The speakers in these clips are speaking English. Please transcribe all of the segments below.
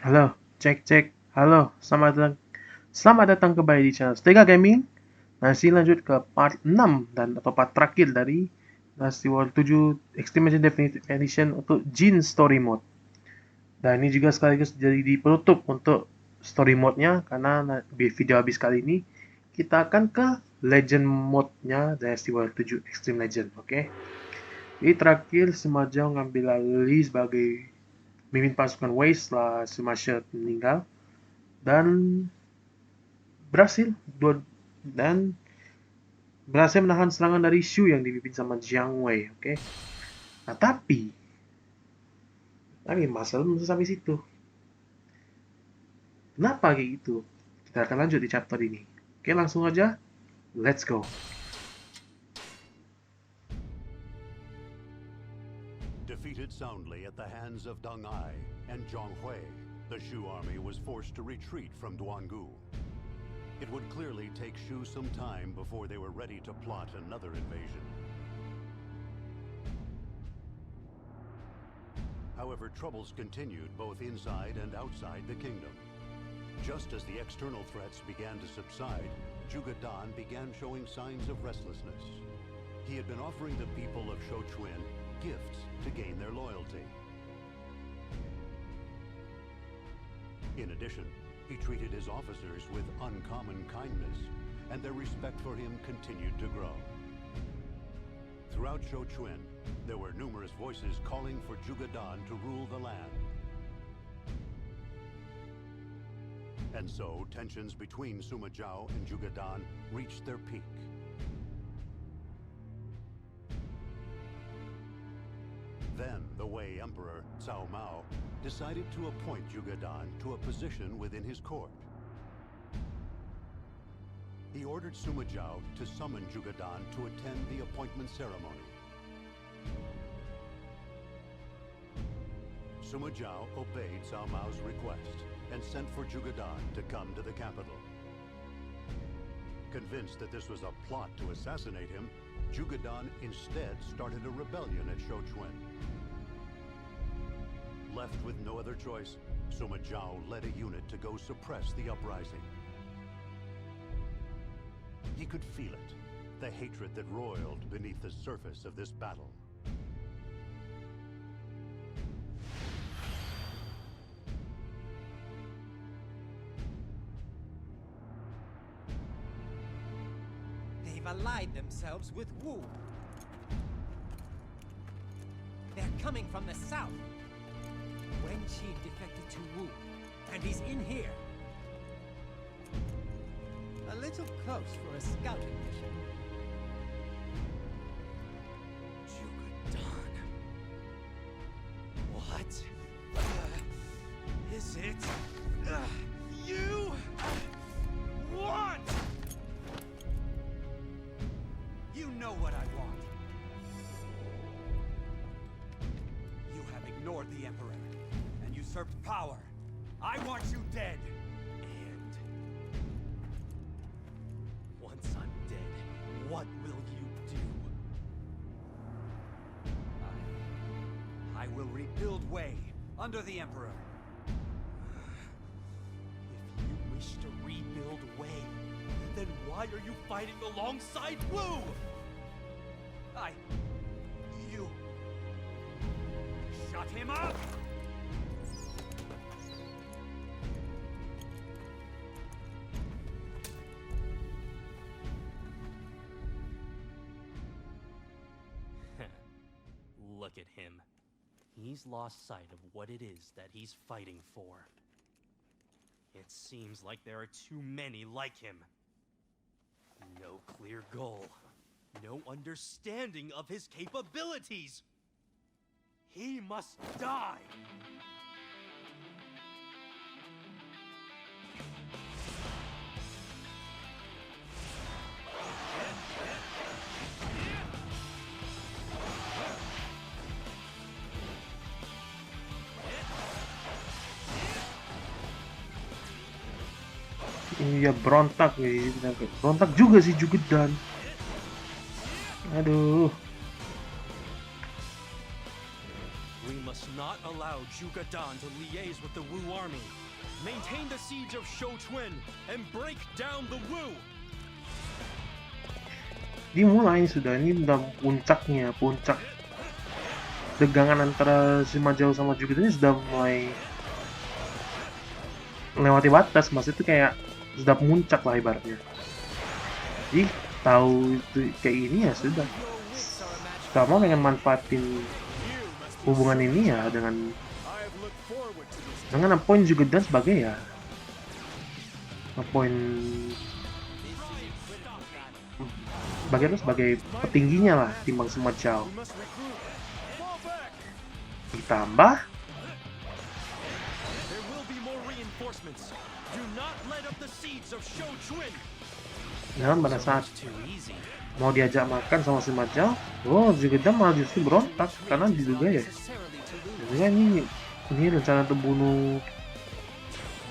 Halo, cek. Halo, selamat datang kembali di channel Stega Gaming. Masih lanjut ke part 6 atau part terakhir dari Dynasty World 7 Extreme Definitive Edition untuk Jin Story Mode. Dan ini juga sekaligus jadi di penutup untuk story mode-nya karena video habis kali ini kita akan ke Legend mode-nya Dynasty World 7 Extreme Legend, oke? Jadi terakhir Sumajang ngambil alih sebagai mimpin pasukan Wei setelah Sumasha meninggal dan berhasil menahan serangan dari Shu yang dipimpin sama Jiang Wei, oke? Nah, tapi masalah belum sampai situ. Kenapa kayak gitu? Kita akan lanjut di chapter ini. Oke, langsung aja. Let's go. Defeated soundly at the hands of Deng Ai and Zhang Hui, the Shu army was forced to retreat from Duangu. It would clearly take Shu some time before they were ready to plot another invasion. However, troubles continued both inside and outside the kingdom. Just as the external threats began to subside, Zhuge began showing signs of restlessness. He had been offering the people of Shochuan gifts to gain their loyalty. In addition, he treated his officers with uncommon kindness, and their respect for him continued to grow. Throughout Shochuan, there were numerous voices calling for Zhuge to rule the land. And so, tensions between Sima Zhao and Zhuge reached their peak. Then, the Wei Emperor, Cao Mao, decided to appoint Zhuge to a position within his court. He ordered Sima Zhao to summon Zhuge to attend the appointment ceremony. Sima Zhao obeyed Cao Mao's request and sent for Zhuge to come to the capital. Convinced that this was a plot to assassinate him, Zhuge instead started a rebellion at Shochuan. Left with no other choice, Sima Zhao led a unit to go suppress the uprising. He could feel it, the hatred that roiled beneath the surface of this battle. They've allied themselves with Wu. They're coming from the south. Wen Qi defected to Wu, and he's in here. A little close for a scouting mission. Zhuge What? Is it you want? You know what I want. You have ignored the Emperor and usurped power. I want you dead. And once I'm dead, what will you do? I will rebuild Wei under the Emperor. If you wish to rebuild Wei, then why are you fighting alongside Wu? You shut him up! Look at him. He's lost sight of what it is that he's fighting for. It seems like there are too many like him. No clear goal. No understanding of his capabilities. He must die. Iya, berontak juga sih Zhuge. Aduh. We must not allow Zhuge Dan to liaise with the Wu army. Maintain the siege of Shouchun and break down the Wu. Dimulai sudah, ini udah puncaknya, puncak tegangan antara Sima Zhao sama Zhuge Dan sudah mulai melewati batas, maksudnya itu kayak sudah puncak lah ibaratnya. Jadi tahu itu kayak ini ya sudah. Kamu pengen manfaatin hubungan ini ya dengan poin Zhuge Dan sebagai ya poin sebagai petingginya lah timbang Sima Zhao. Ditambah dan pada saat mau diajak makan sama Sima Zhao, Zhuge Dan malah justru berontak karena diduga ya. Jadi ini rencana untuk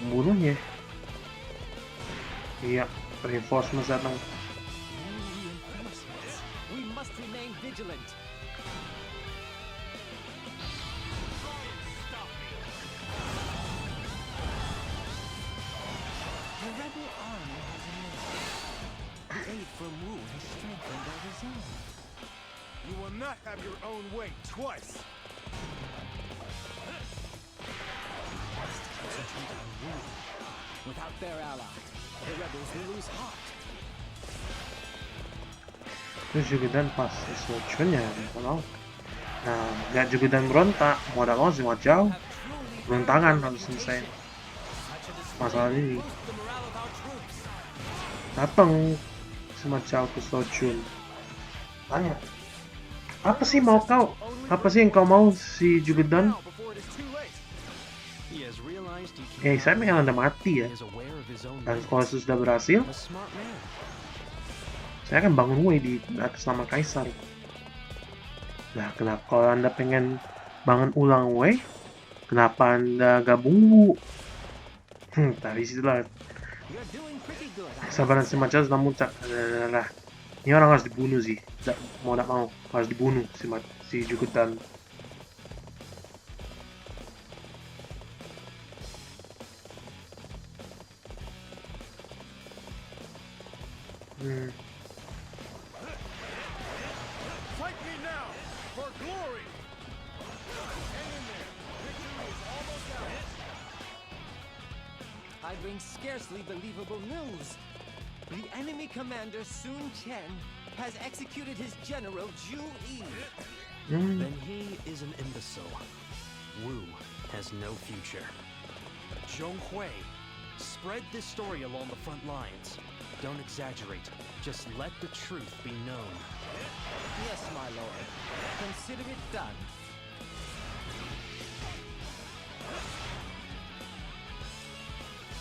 membunuhnya. Iya, reinforcement datang. You will not have your own way twice. Without their ally, the rebels will lose heart. Terus Zhuge Dan pas Shouchun ya, kalau lihat Zhuge Dan berontak, mau ada mau Sima Zhao berontakan harus selesai masalah ini. Datang Sima Zhao ke Shouchun, tanya, apa sih mau kau? Apa sih yang kau mau si Zhuge Dan? Saya pengen Anda mati ya. Dan kalau sudah berhasil, saya akan bangun Wei di atas nama Kaisar. Nah, kenapa kalau Anda pengen bangun ulang Wei, kenapa Anda gabung Wu? Dari situlah kesabaran Sima Zhao sudah muncak. Ini orang harus dibunuh sih. Mau tidak mau harus dibunuh si Zhuge Dan. Fight me now for glory. Hang in there. Victory is almost out. I bring scarcely believable news. The enemy commander Sun Chen has executed his general Zhu Yi. Then he is an imbecile. Wu has no future. Zhong Hui, spread this story along the front lines. Don't exaggerate. Just let the truth be known. Yes, my lord. Consider it done.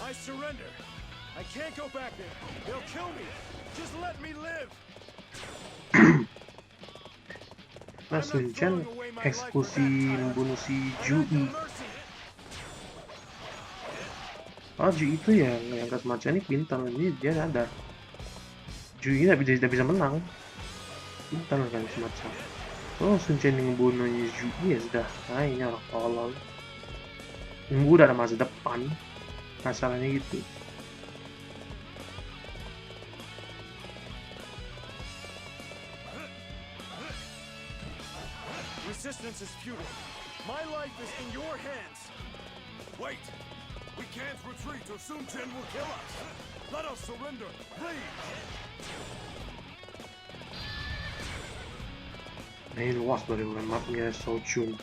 I surrender. I can't go back there. They'll kill me. Just let me live. Nah, Sun Chen eksekusi membunuh si Zhu Yi. Zhu itu ya yang semacam ini pintar, ini dia sadar Zhu Yi tidak bisa menang, pintar kan semacam. Sun Chen yang membunuhnya Zhu Yi ya sudah, ini orang tolol, udah ada masa depan, masalahnya gitu. Resistance is futile. My life is in your hands. Wait! We can't retreat or Sun Chen will kill us. Let us surrender, please. Ini luas dari mapnya Shouchun.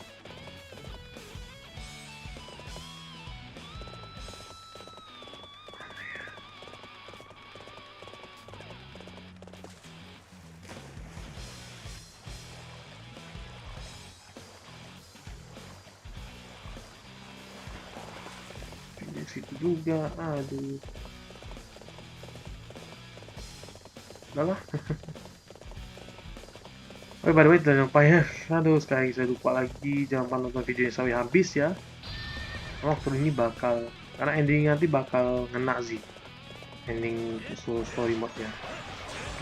Situ juga, aduh. Udah lah. Oh, by the way, jangan lupa ya. Aduh, sekali saya lupa lagi. Jangan lupa nonton videonya sampai habis ya. Waktu ini bakal, karena ending nanti bakal ngena sih. Ending story mode-nya.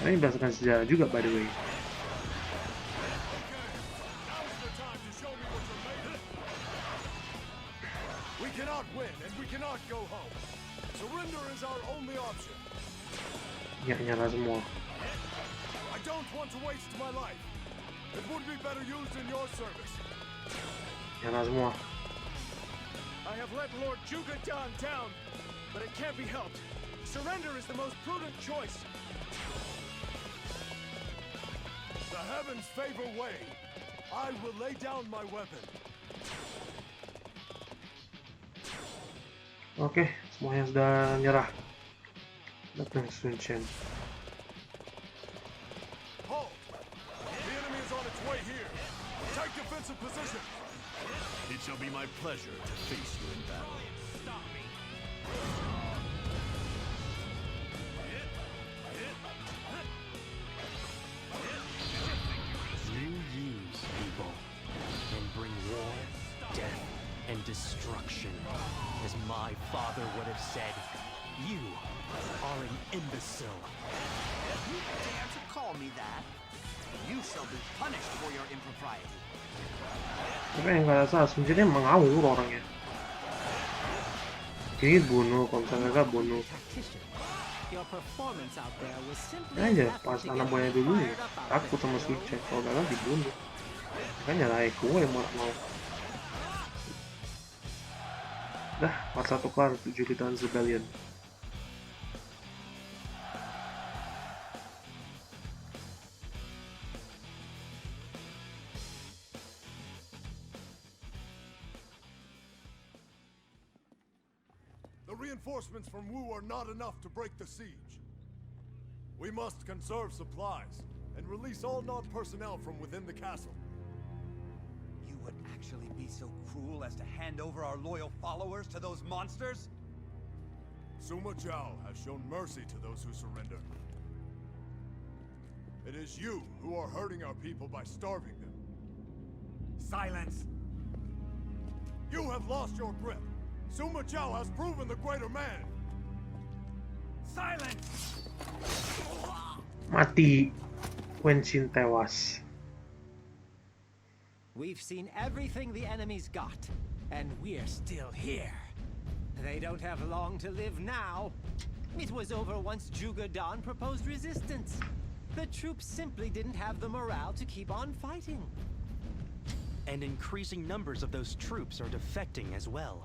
Karena ini berdasarkan sejarah juga, by the way. cannot win, and we cannot go home. Surrender is our only option. Ya, nyerah semua. I don't want to waste my life. It would be better used in your service. Nyerah semua. I have let Lord Zhuge down, but it can't be helped. Surrender is the most prudent choice. The heavens favor Wei. I will lay down my weapon. Oke, semuanya sudah nyerah. Datang Sun Chen. Halt! The enemy is on its way here. Take defensive position. It shall be my pleasure to face you in battle. Stop me. You use people and bring war, death, and destruction. As my father would have said, you are an imbecile. You dare to call me that? You shall be punished for your impropriety. Tapi yang nggak rasa Sun Chen emang ngawur orangnya. Ini bunuh, kalau misalnya nggak bunuh. Tactician. Your performance out there was simply Aja enough pas to anak get buahnya me dulu nih, fired up out takut sama there. Sun Chen. Kalau gagal dibunuh. Kan nyalahin gue yang mau. Dah, part 1 kelar, 7 Titan Rebellion. The reinforcements from Wu are not enough to break the siege. We must conserve supplies and release all non-personnel from within the castle. You would actually be so cruel as to hand over our loyal followers to those monsters? Sima Zhao has shown mercy to those who surrender. It is you who are hurting our people by starving them. Silence! You have lost your grip. Sima Zhao has proven the greater man. Silence! Mati. Wen Xin tewas. We've seen everything the enemy's got, and we're still here. They don't have long to live now. It was over once Zhuge Dan proposed resistance. The troops simply didn't have the morale to keep on fighting. And increasing numbers of those troops are defecting as well.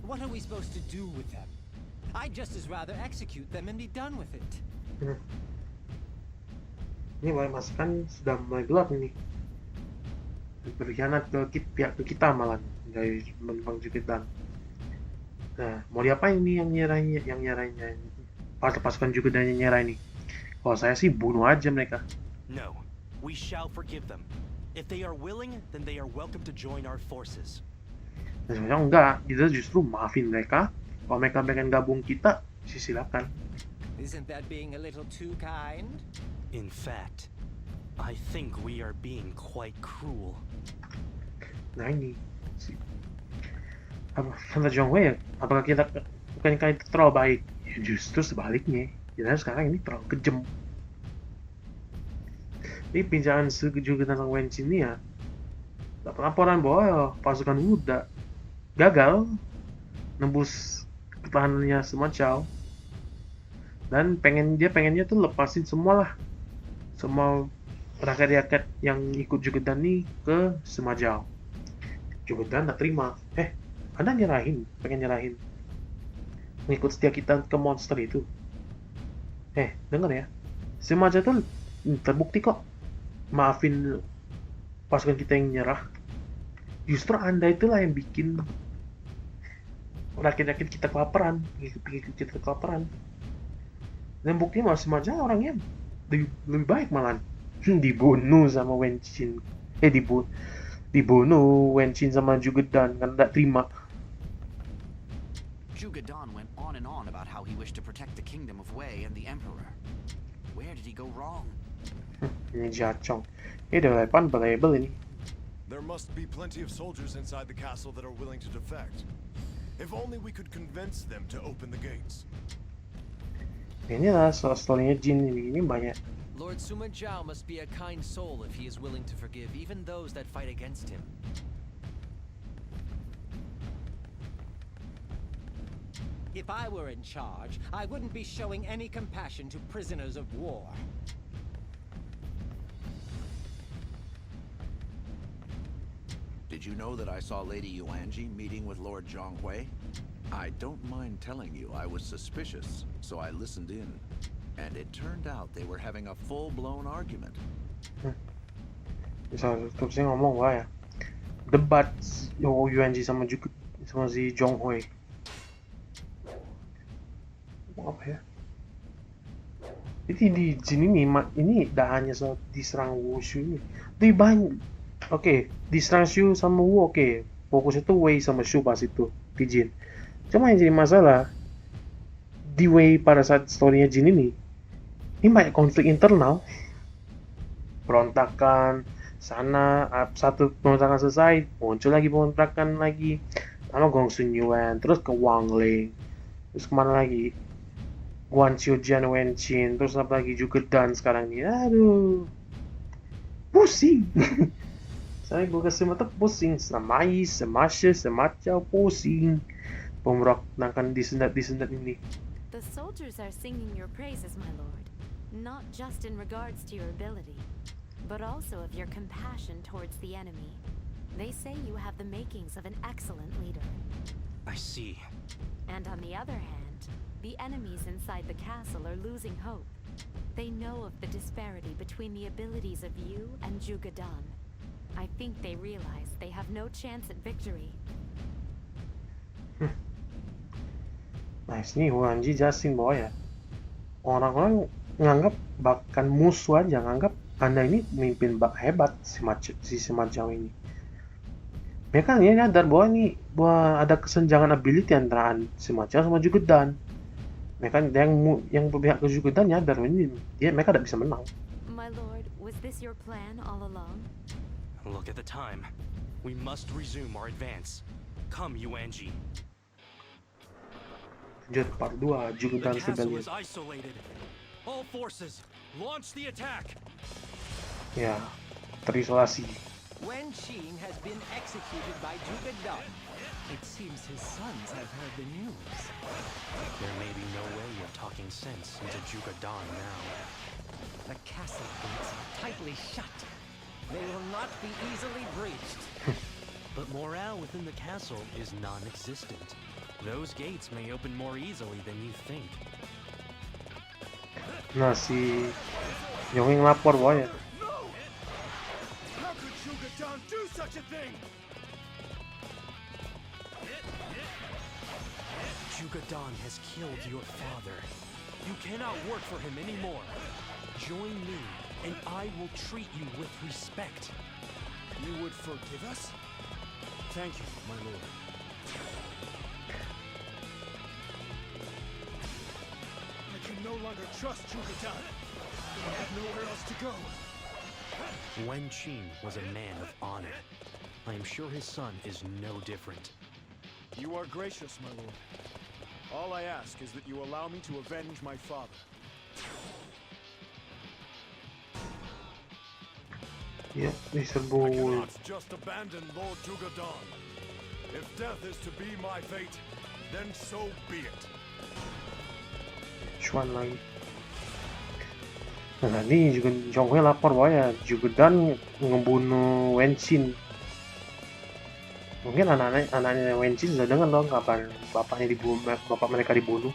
What are we supposed to do with them? I'd just as rather execute them and be done with it. Ini mulai masukan sudah mulai gelap ini. Berkhianat ke pihak ke kita malah dari Bang Jukitan. Nah, mau diapain nih yang nyerahnya? Pasukan juga dan yang nyerah ini. Kalau saya sih bunuh aja mereka. No, we shall forgive them. If they are willing, then they are welcome to join our forces. Dan sebenarnya enggak, kita justru maafin mereka. Kalau mereka pengen gabung kita, silakan. Isn't that being a little too kind? In fact, I think we are being quite cruel. Nah ini, kata Zhong Wei ya, apakah kita bukan kita terlalu baik? Ya justru sebaliknya, kita sekarang ini terlalu kejam. Ini pinjaman juga tentang Wen Xin ini ya, dapat laporan bahwa pasukan muda gagal nembus pertahanannya Sima Zhao, dan pengennya tuh lepasin semua rakyat-rakyat yang ikut Jugedan nih ke Sima Zhao. Jugedan tak terima. Anda pengen nyerahin ngikut setia kita ke monster itu. Denger ya, Sima Zhao tuh terbukti kok maafin pasukan kita yang nyerah. Justru Anda itulah yang bikin rakyat-rakyat kita kelaparan, pengikut kita kelaparan. Dan buktinya malah Sima Zhao orangnya lebih baik malah. Dibunuh sama Wen Xin. Dibunuh Wen Xin sama Zhuge Dan kan tidak terima. Zhuge Dan went on and on about how he wished to protect the kingdom of Wei and the Emperor. Where did he go wrong? Ini jacong. Ini udah lepan label ini. There must be plenty of soldiers inside the castle that are willing to defect. If only we could convince them to open the gates. Ini lah story-nya Jin ini banyak. Lord Sima Zhao must be a kind soul if he is willing to forgive even those that fight against him. If I were in charge, I wouldn't be showing any compassion to prisoners of war. Did you know that I saw Lady Yuanji meeting with Lord Zhonghui? I don't mind telling you I was suspicious, so I listened in. And it turned out they were having a full-blown argument. Bisa terus saya ngomong wah ya. Debat Yuanji sama si Zhonghui. Apa ya? Jadi di sini nih, ini tidak hanya soal diserang Wushu ini. Lebih banyak. Oke, diserang Shu sama Wu oke. Fokus itu Wei sama Shu pas itu di Jin. Cuma yang jadi masalah di Wei pada saat story-nya Jin ini banyak konflik internal. Berontakan sana, satu pemberontakan selesai, muncul lagi pemberontakan lagi sama Gong Sun Yuan, terus ke Wang Ling, terus kemana lagi? Guan Xiujian Wenqin, terus apa lagi Zhuge Dan sekarang ini. Aduh, pusing. Saya gue kasih mata pusing, semai, semasya, semacau pusing. Pemberontakan disendat ini. The soldiers are singing your praises, my lord, not just in regards to your ability, but also of your compassion towards the enemy. They say you have the makings of an excellent leader. I see. And on the other hand, the enemies inside the castle are losing hope. They know of the disparity between the abilities of you and Zhuge Dan. I think they realize they have no chance at victory. Nah, sini Huanji jelasin bahwa ya orang-orang nganggap bahkan musuh aja nganggap Anda ini pemimpin hebat si semacam ini. Mereka dia nyadar bahwa ada kesenjangan ability antara semacam sama Zhuge Dan. Mereka yang berpihak ke Zhuge Dan nyadar ini mereka tidak bisa menang. My lord, was this your plan all along? Look at the time. We must resume our advance. Come, Yuanji. Lanjut part 2, Zhuge Dan The castle rebellion. is isolated. All forces, launch the attack. Ya, terisolasi. Wenqin has been executed by Zhuge Dan. It seems his sons have heard the news. There may be no way of talking sense into Zhuge Dan now. The castle gates are tightly shut. They will not be easily breached. But morale within the castle is non-existent. Those gates may open more easily than you think. Nah, si Yonging lapor bahwa ya No! How could Zhuge Dan do such a thing? Zhuge Dan has killed your father. You cannot work for him anymore. Join me, and I will treat you with respect. You would forgive us? Thank you, my lord. I can no longer trust Zhuge Dan. I have nowhere else to go. Wenqin was a man of honor. I am sure his son is no different. You are gracious, my lord. All I ask is that you allow me to avenge my father. ya I diserbu cannot just abandon Lord Zhuge Dan. If death is to be my fate, then so be it. cuan lagi. Nah, ini juga Zhonghui lapor bahwa ya Zhuge Dan ngebunuh Wenqin. Mungkin anaknya Wenqin sudah dengar dong kapan bapak mereka dibunuh.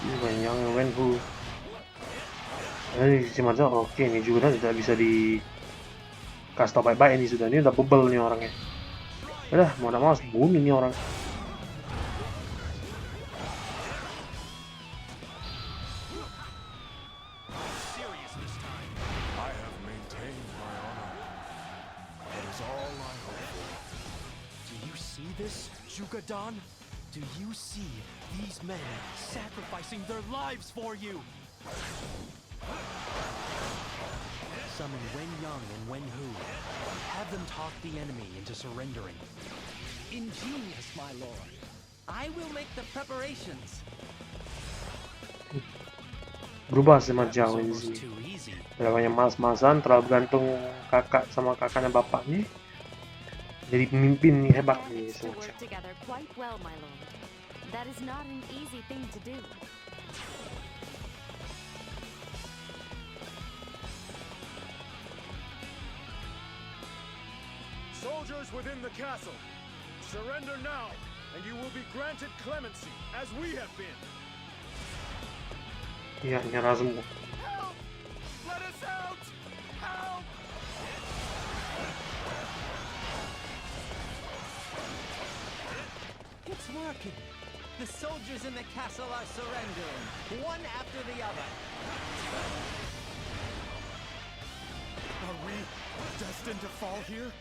Ini yang Wenhu. Jadi si Marza oke nih Zhuge Dan sudah bisa kasih tau baik-baik ini sudah, ini udah bebel nih orangnya. Udah mau tidak mau harus bunuh nih orang. I have maintained my honor. That is all I hope for. Do you see this, Zhuge Dan? Do you see these men sacrificing their lives for you? Summon Wen Yang and Wen Hu. Have them talk the enemy into surrendering. Ingenious, my lord. I will make the preparations. Berubah That was semacam ini almost sih. too easy. Udah banyak malas-malasan, terlalu bergantung kakak sama kakaknya bapaknya. Jadi pemimpin nih hebat nih Managed to semacam. work together quite well, my lord. That is not an easy thing to do. Soldiers within the castle, surrender now, and you will be granted clemency, as we have been. Iya, nyerah semua. Help! Let us out! Help! It's working. The soldiers in the castle are surrendering, one after the other. Are we destined to fall here?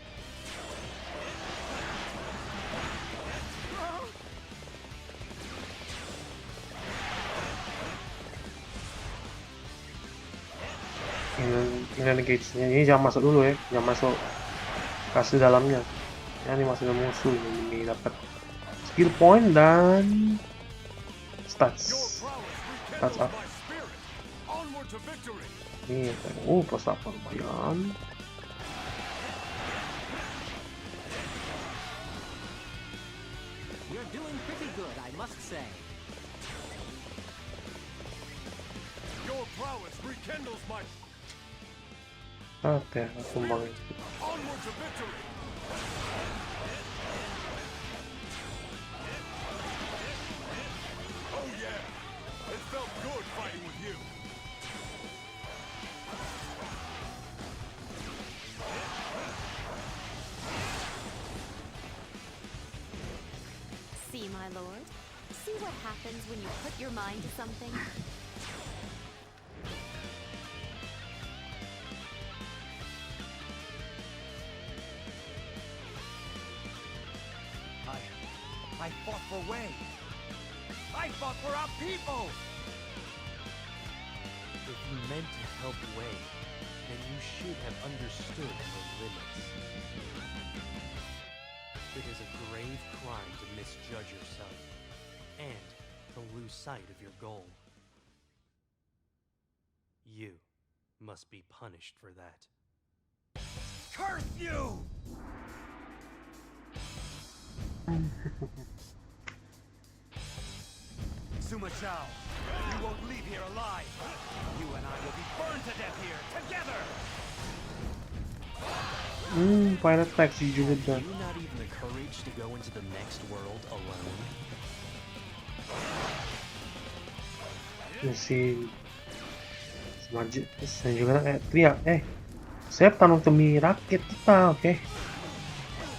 Ini gauge-nya ini jangan masuk dulu ya, jangan masuk kasih dalamnya. Ya, ini masih ada musuh ini dapat skill point dan stats up. Ini plus 8 lumayan. You're doing pretty good, I must say. Your prowess rekindles my Oke, sumbang. onward to victory. Oh yeah, it felt good fighting with you. See, my lord? See what happens when you put your mind to something? I fought for Wei. I fought for our people. If you meant to help Wei, then you should have understood the limits. It is a grave crime to misjudge yourself, and to lose sight of your goal. You must be punished for that. Curse you! Sima Zhao, you won't leave here alive. You and I will be burned to death here, together! Pirate taxi juga Have dah. you not even the courage to go into the next world alone? Si Majid saya juga kayak teriak, saya tanam demi rakyat kita, oke?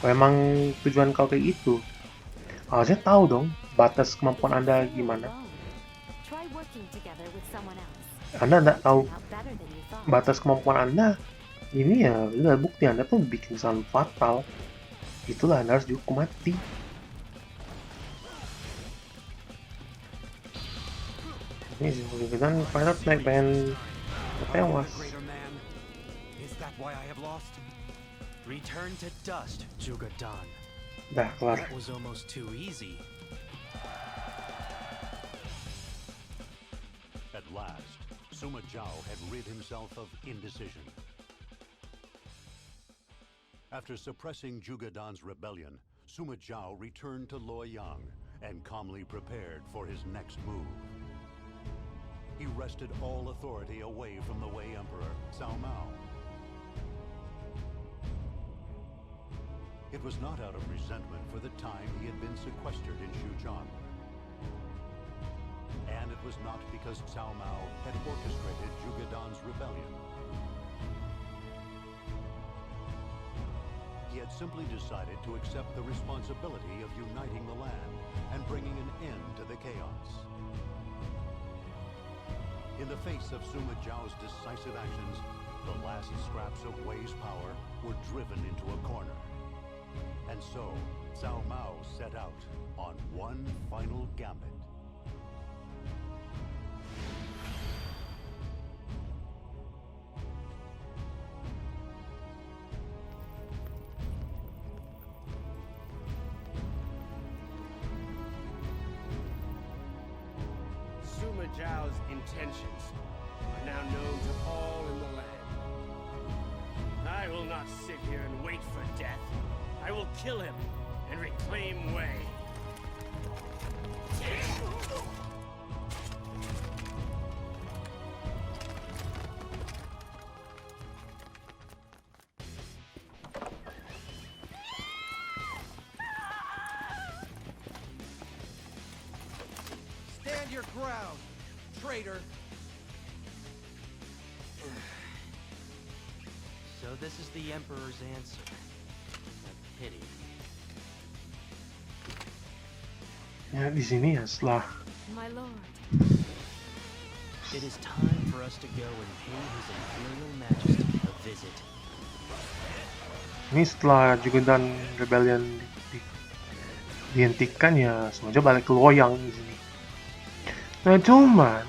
Memang tujuan kau kayak gitu, harusnya tahu dong batas kemampuan Anda gimana. Try working together with someone else. Anda nggak tahu Out better than you thought. batas kemampuan Anda. Ini ya udah bukti Anda tuh bikin kesalahan fatal. Itulah Anda harus dihukum mati. Ini sih kan Pirate naik pengen tewas. Greater man, is that why I have lost? Return to dust, Zhuge Dan. Dah kelar. That was almost too easy. At last, Sima Zhao had rid himself of indecision. After suppressing Zhuge Dan's rebellion, Sima Zhao returned to Luoyang and calmly prepared for his next move. He wrested all authority away from the Wei Emperor, Cao Mao. It was not out of resentment for the time he had been sequestered in Xuzhang. And it was not because Cao Mao had orchestrated Zhuge Dan's rebellion. He had simply decided to accept the responsibility of uniting the land and bringing an end to the chaos. In the face of Sima Zhao's decisive actions, the last scraps of Wei's power were driven into a corner. And so, Cao Mao set out on one final gambit. Sima Zhao's intentions are now known to all in the land. I will not sit here and wait for death. I will kill him and reclaim Wei. Stand your ground, traitor. So this is the Emperor's answer. A pity. Ya di sini ya setelah My lord. It is time for us to go and pay His Imperial Majesty a visit. ini setelah juga dan rebellion dihentikan ya semuanya balik ke loyang di sini. Nah cuman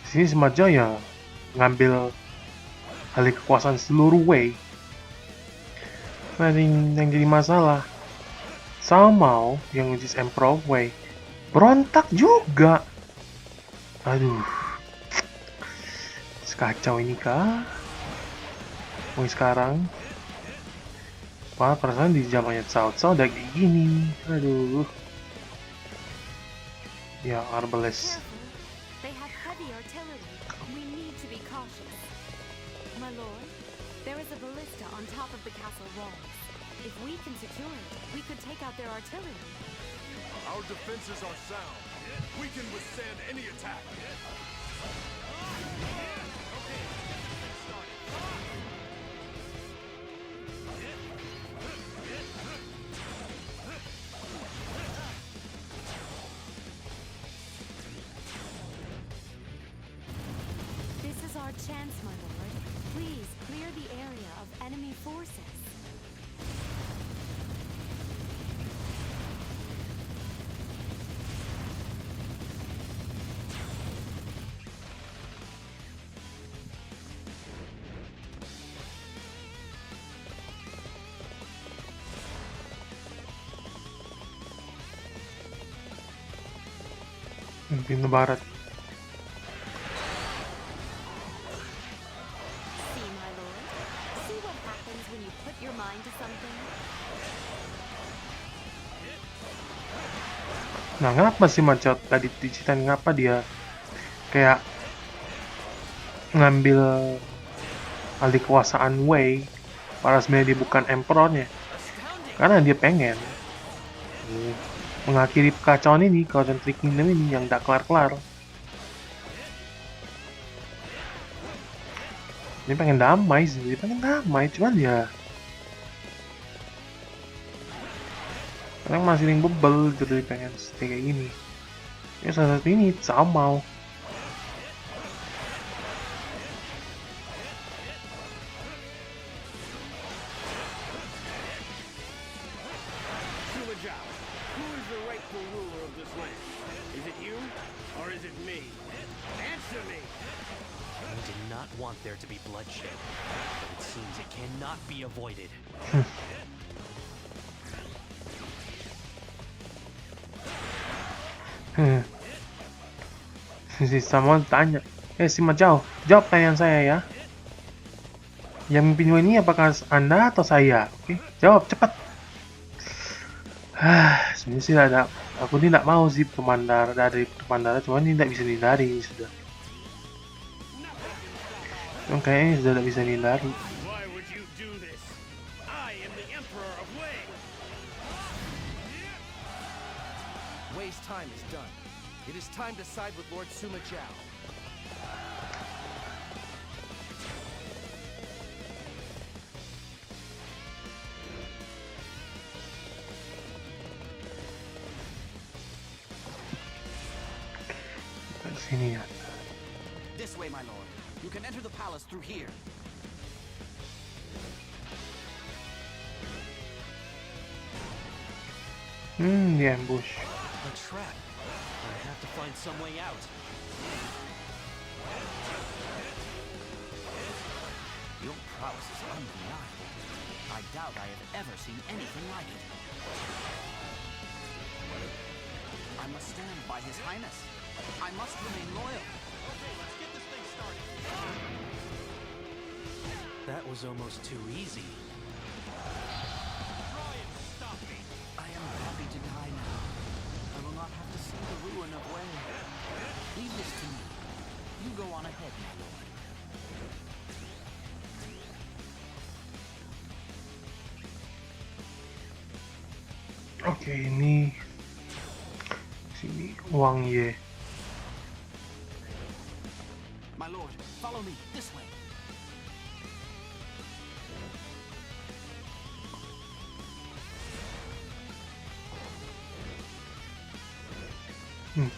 di sini semuanya ya ngambil alih kekuasaan seluruh Wei. Nah yang jadi masalah Sama yang which is Emperor Wei berontak juga. Aduh, sekacau ini kah? Wei sekarang wah perasaan di zamannya Cao Cao udah kayak gini. Aduh. Ya, Arbalest. Careful. They have heavy artillery. We need to be cautious. My lord, there is a ballista on top of the castle walls. If we can secure it, we could take out their artillery. Our defenses are sound. We can withstand any attack. This is our chance, my lord. Please clear the area of enemy forces. Pintu barat. See, my lord. See what happens when you put your mind to something? Nah, ngapa sih Macot tadi diceritain ngapa dia kayak ngambil alih kekuasaan Wei padahal sebenarnya dia bukan emperornya. Karena dia pengen mengakhiri kekacauan ini, kekacauan Three Kingdom ini yang tak kelar-kelar. Dia pengen damai sih, dia pengen damai, cuman ya kadang masih yang bebel gitu, dia pengen stay kayak gini. Ya salah satu ini sama. Who is the rightful ruler of this land? Is it you, or is it me? Answer me! We did not want there to be bloodshed, but it seems it cannot be avoided. Si Samuel tanya, si Macau, jawab pertanyaan saya ya. Yang mimpin ini apakah Anda atau saya? Oke, jawab cepat. Sebenarnya sih ada, aku ini tidak mau sih pemandar dari pemandara, cuman ini tidak bisa dihindari sudah. Cuman kayaknya sudah tidak bisa dihindari. Why would you do this? I am the Emperor of Wei! Wei's time is done. It is time to side with Lord Sima Zhao. Sini ya. This way, my lord. You can enter the palace through here. Di ambush. A trap. I have to find some way out. Your prowess is undeniable. I doubt I have ever seen anything like it. I must stand by His Highness. I must remain loyal. Okay, let's get this thing started. That was almost too easy. Try and stop me. I am happy to die now. I will not have to see the ruin of Wei. Leave this to me. You go on ahead, my lord. Oke, ini sini. Wang Ye. My lord, follow me this way.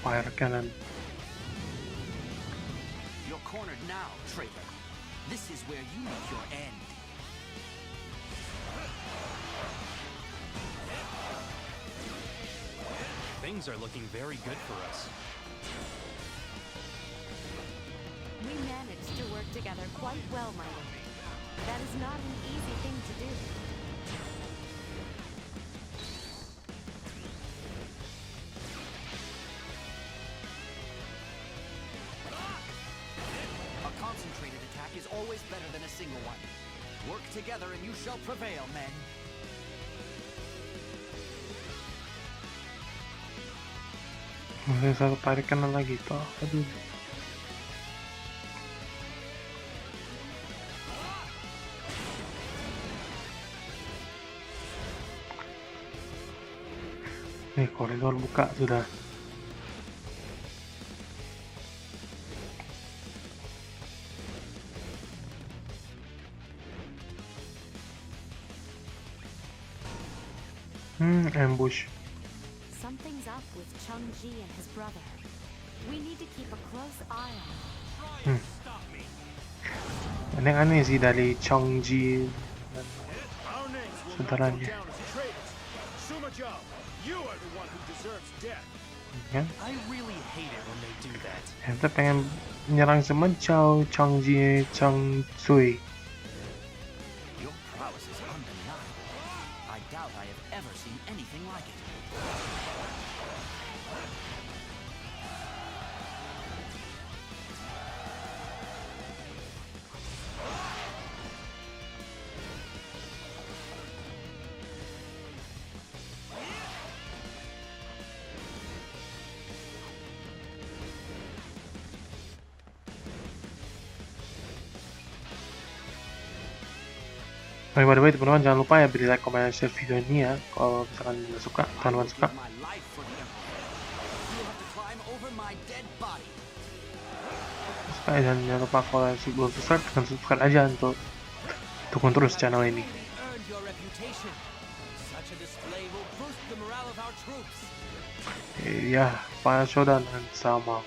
Fire cannon. You're cornered now, traitor. This is where you meet your end. Things are looking very good for us. We managed to work together quite well, my lord. That is not an easy thing to do. A concentrated attack is always better than a single one. Work together and you shall prevail, men. Masih satu fire cannon lagi toh. Aduh. Nih koridor buka sudah. Ambush. Something's up with Chengdu and his brother. We need to keep a close eye on them. Aneh-aneh sih dari Chengdu dan Our names will not go saudaranya. down as traitors. Suma Zhao, you are the one who deserves death. Kan? I really hate it when they do that. Kita pengen menyerang semua Chengdu, Chengsui. Your prowess is undeniable. I doubt I have ever seen anything like it. Oh, by the way, teman-teman jangan lupa ya beri like, comment, dan share video ini ya kalau misalkan suka, teman-teman suka. My life for the Emperor. You'll have to climb over my dead body. Suka ya, dan jangan lupa kalau belum subscribe, tekan subscribe aja untuk dukung terus channel ini. Earned your reputation. Such a display will boost the morale of our troops. Iya, Final Showdown dan sama.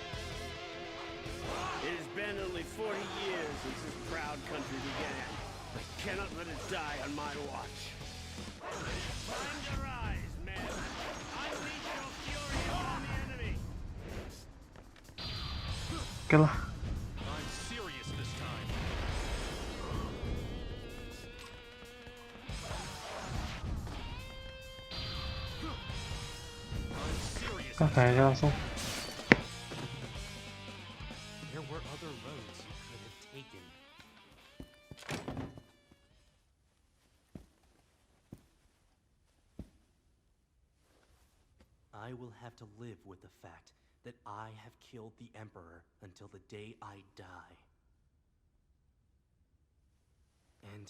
It has been only 40 years since this proud country began. I cannot let it die on my watch. Find your eyes, men. Unleash your fury upon the enemy. Oke lah. I'm serious this time. I'm serious. Kayaknya langsung. There were other roads you could have taken. I will have to live with the fact that I have killed the Emperor until the day I die. And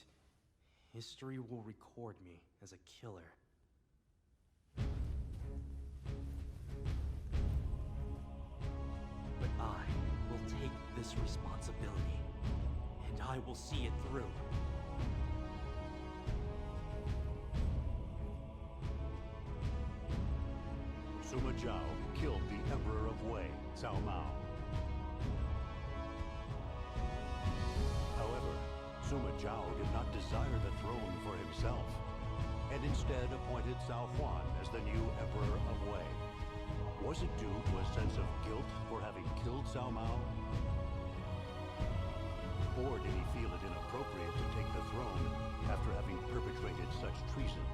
history will record me as a killer. But I will take this responsibility, and I will see it through. Suma Zhao killed the Emperor of Wei, Cao Mao. However, Suma Zhao did not desire the throne for himself, and instead appointed Cao Huan as the new Emperor of Wei. Was it due to a sense of guilt for having killed Cao Mao? Or did he feel it inappropriate to take the throne after having perpetrated such treason?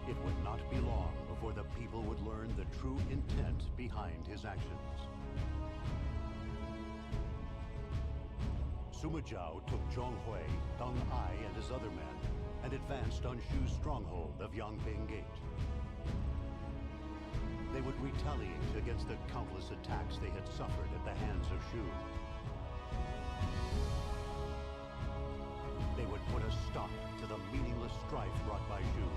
It would not be long before the people would learn the true intent behind his actions. Suma Zhao took Zhonghui, Deng Ai, and his other men, and advanced on Shu's stronghold of Yangbing Gate. They would retaliate against the countless attacks they had suffered at the hands of Shu. They would put a stop to the meaningless strife brought by Shu,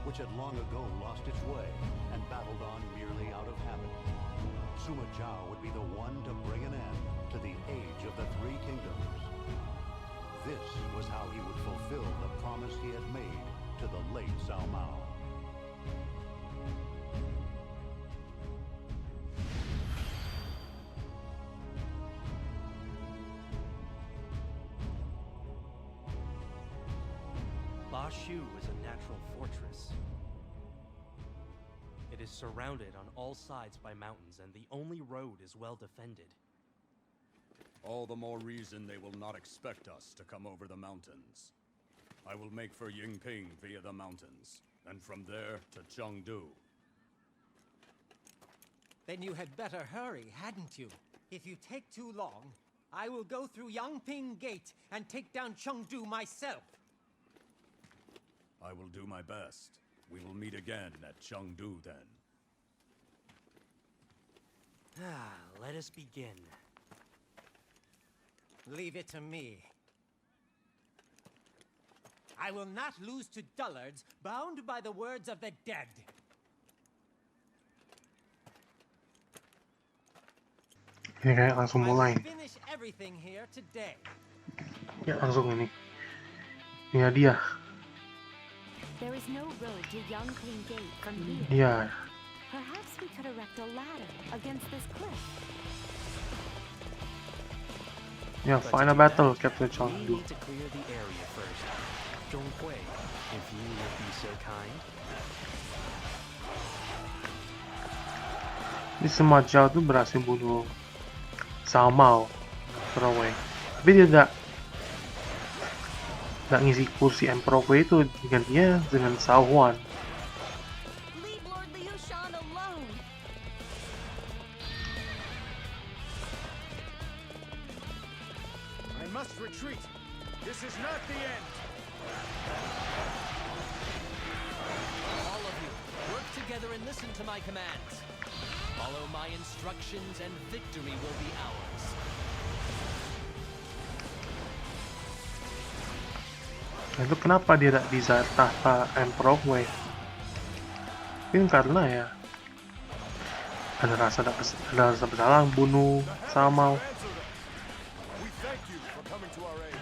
which had long ago lost its way and battled on merely out of habit. Sima Zhao would be the one to bring an end to the age of the Three Kingdoms. This was how he would fulfill the promise he had made to the late Cao Mao. Bashu is a natural fortress. It is surrounded on all sides by mountains, and the only road is well defended. All the more reason they will not expect us to come over the mountains. I will make for Yingping via the mountains, and from there to Chengdu. Then you had better hurry, hadn't you? If you take too long, I will go through Yangping Gate and take down Chengdu myself. I will do my best. We will meet again at Chengdu then. Let us begin. Leave it to me. I will not lose to dullards bound by the words of the dead. Ini kayak langsung I will mulai. finish everything here today. Ya langsung ini. Ini dia. There is no road to Yangping Gate from here. Dia. Perhaps we could erect a ladder against this cliff. Ya, But final to do battle that, capture we Chengdu. need to clear the area first. Zhuge, if you would be so kind. Ini Sima Zhao tuh berhasil bunuh Cao Mao Emperor. Tapi dia tidak ngisi kursi Emperor itu, digantinya dengan Cao Huan. Leave Lord Liu Shan alone. I must retreat. This is not the end. All of you, work together and listen to my commands. Follow my instructions and victory will be ours. Itu kenapa dia tidak bisa tahta Emperor? Mungkin karena ya ada rasa bersalah bunuh Cao Mao. We thank you for coming to our aid.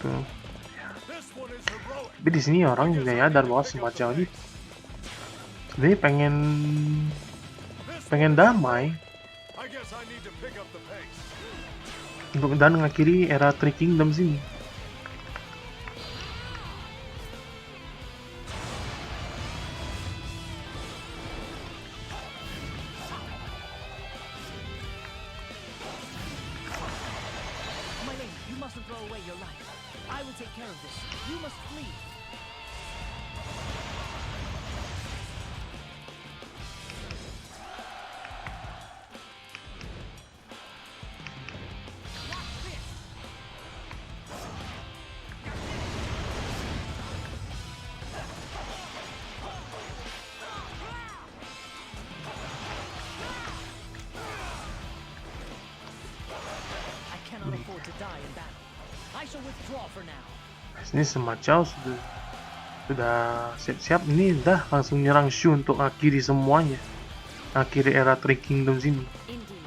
Tuh. This one is heroic. Tapi di sini orang juga nyadar bahwa Sima Zhao ini sebenarnya pengen damai I guess I need to pick up the pace. untuk dan mengakhiri era Three Kingdoms ini. My lady, you mustn't throw away your life. I will take care of this. You must flee. I cannot afford to die in battle. I shall withdraw for now. Di sini Sima Zhao sudah siap-siap, ini dah langsung nyerang Shu untuk akhiri semuanya, akhiri era Three Kingdoms ini. Indeed.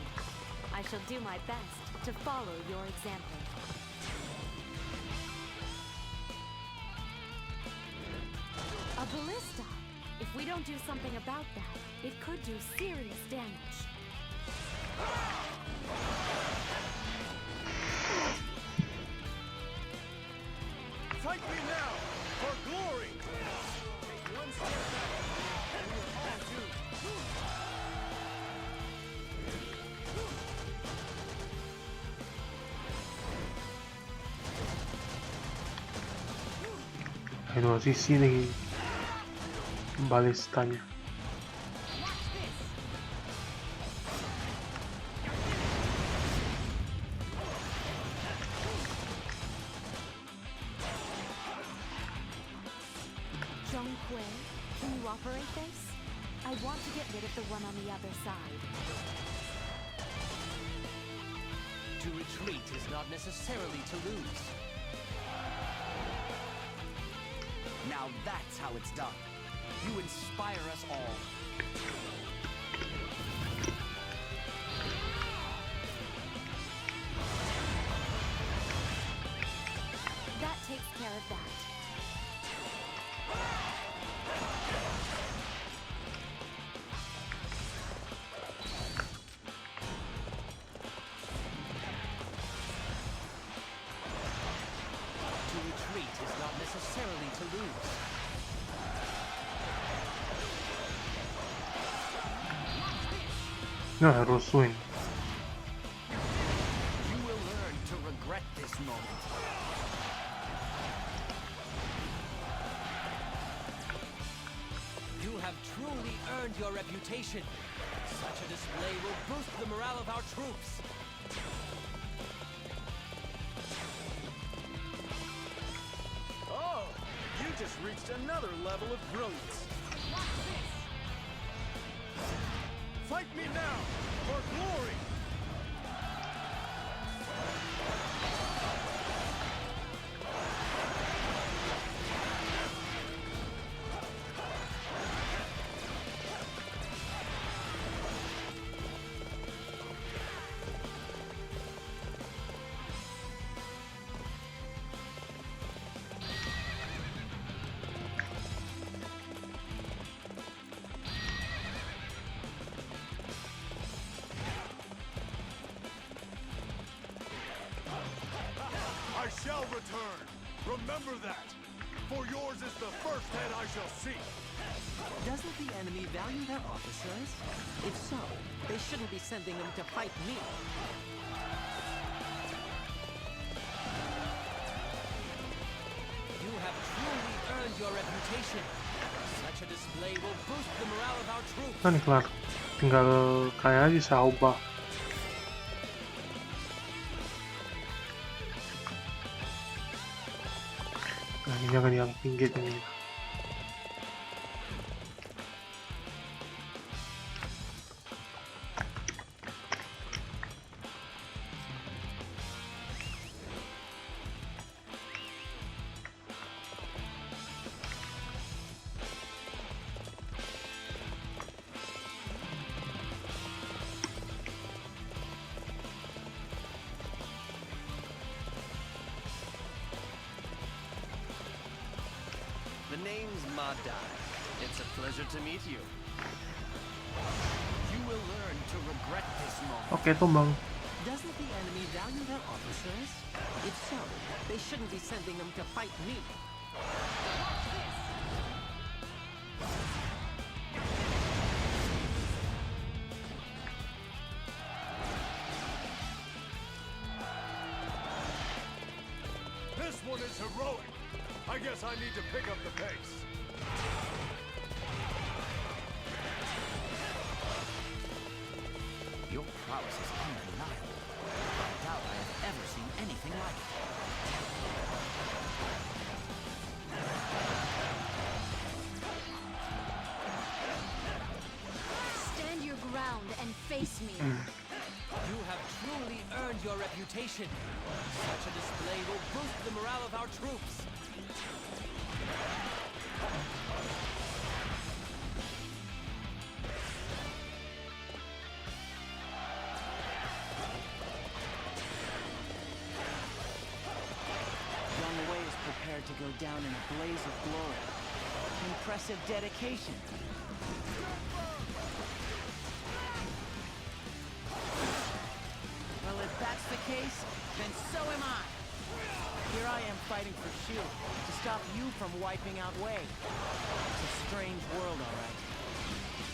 I shall do my best to follow your example. A ballista. If we don't do something about that, it could do serious damage. Fight me now for glory. Take one step back, and we'll all do. Dua sisi lagi balistanya. Zhonghui, can you operate this? I want to get rid of the one on the other side. To retreat is not necessarily to lose. Now that's how it's done. You inspire us all. That takes care of that. To retreat is not necessarily to lose. Nggak harus win. You will learn to regret this moment. You have truly earned your reputation. Such a display will boost the morale of our troops. Oh, you just reached another level of brilliance. Fight me now, for glory! I shall return. Remember that. For yours is the first head I shall see. Doesn't the enemy value their officers? If so, they shouldn't be sending them to fight me. You have truly earned your reputation. Such a display will boost the morale of our troops. Kan kelar. Tinggal kayak aja Sauba. Nah, ini jangan yang pinggir ini. The name's Madai. It's a pleasure to meet you. You will learn to regret this moment. Oke, tumbang. Doesn't the enemy value their officers? If so, they shouldn't be sending them to fight me. This one is heroic. I guess I need to pick up the pace. Your prowess is undeniable. I doubt I have ever seen anything like it. Stand your ground and face me. You have truly earned your reputation. Such a display will boost the morale of our troops. Wei is prepared to go down in a blaze of glory. Impressive dedication. Well, if that's the case, then so am I. Here I am fighting for Shu, to stop you from wiping out Wei. It's a strange world, all right.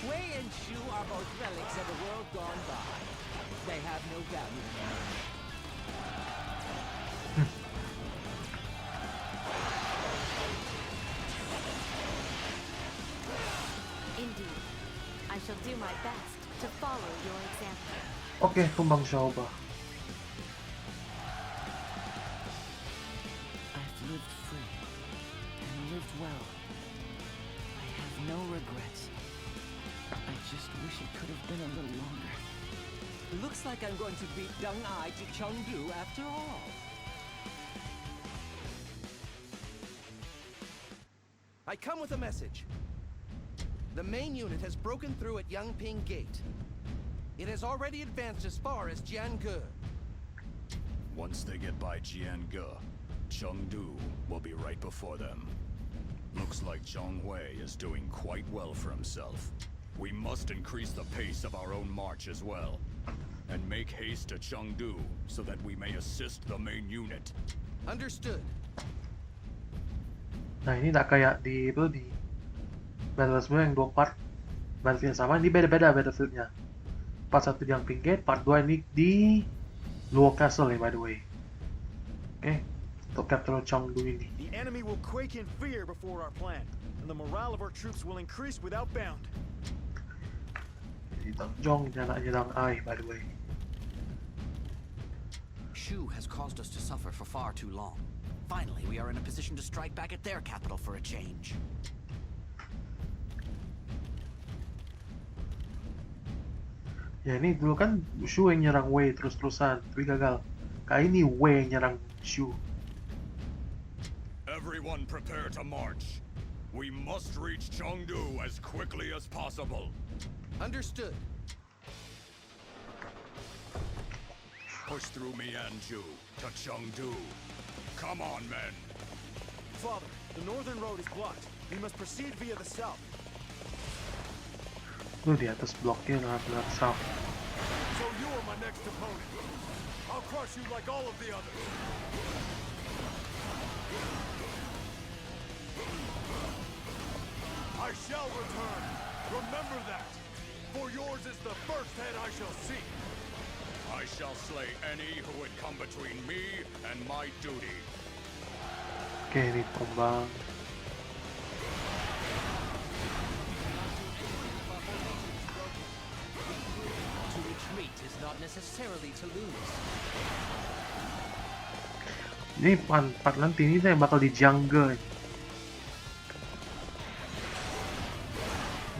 Wei and Shu are both relics of a world gone by. They have no value anymore. Indeed. I shall do my best to follow your example. Oke, tumbang Sauba. I've lived free and lived well. I have no regrets. I just wish it could have been a little longer. Looks like I'm going to beat Deng Ai to Chengdu after all. come with a message. The main unit has broken through at Yangping Gate. It has already advanced as far as Chengdu. Once they get by Chengdu, Chengdu will be right before them. Looks like Zhonghui is doing quite well for himself. We must increase the pace of our own march as well, and make haste to Chengdu so that we may assist the main unit. Understood. Nah, ini tak kayak di Battlefield sebelumnya yang 2 part. Battlefield yang sama, ini beda-beda Battlefieldnya. Part 1 di Yangping Gate, part 2 ini di Luo Castle ya, by the way. Oke, untuk capture Chengdu ini. The enemy will quake in fear before our plan, and the morale of our troops will increase without bound. Jadi Dang Zhong, ini anaknya Dang Ai, by the way. Shu has caused us to suffer for far too long. Finally, we are in a position to strike back at their capital for a change. Ya ini dulu kan Shu yang nyerang Wei terus-terusan, tapi gagal. Kali ini Wei yang nyerang Shu. Everyone prepare to march. We must reach Chengdu as quickly as possible. Understood. Push through Mianju to Chengdu. Come on, men. Father, the northern road is blocked. We must proceed via the south. Tuh di atas bloknya lewat south. So you are my next opponent. I'll crush you like all of the others. I shall return. Remember that. For yours is the first head I shall see. I shall slay any who would come between me and my duty. Oke, ini tombang. To retreat is not necessarily to lose. Ini part nanti ini saya bakal di jungle.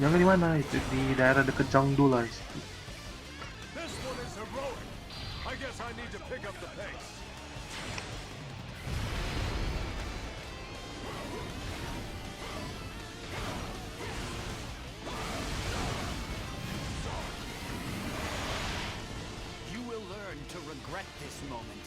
Jungle di mana? Itu di daerah dekat Chengdu lah. This one is heroic. I guess I need to pick up the pace. You will learn to regret this moment.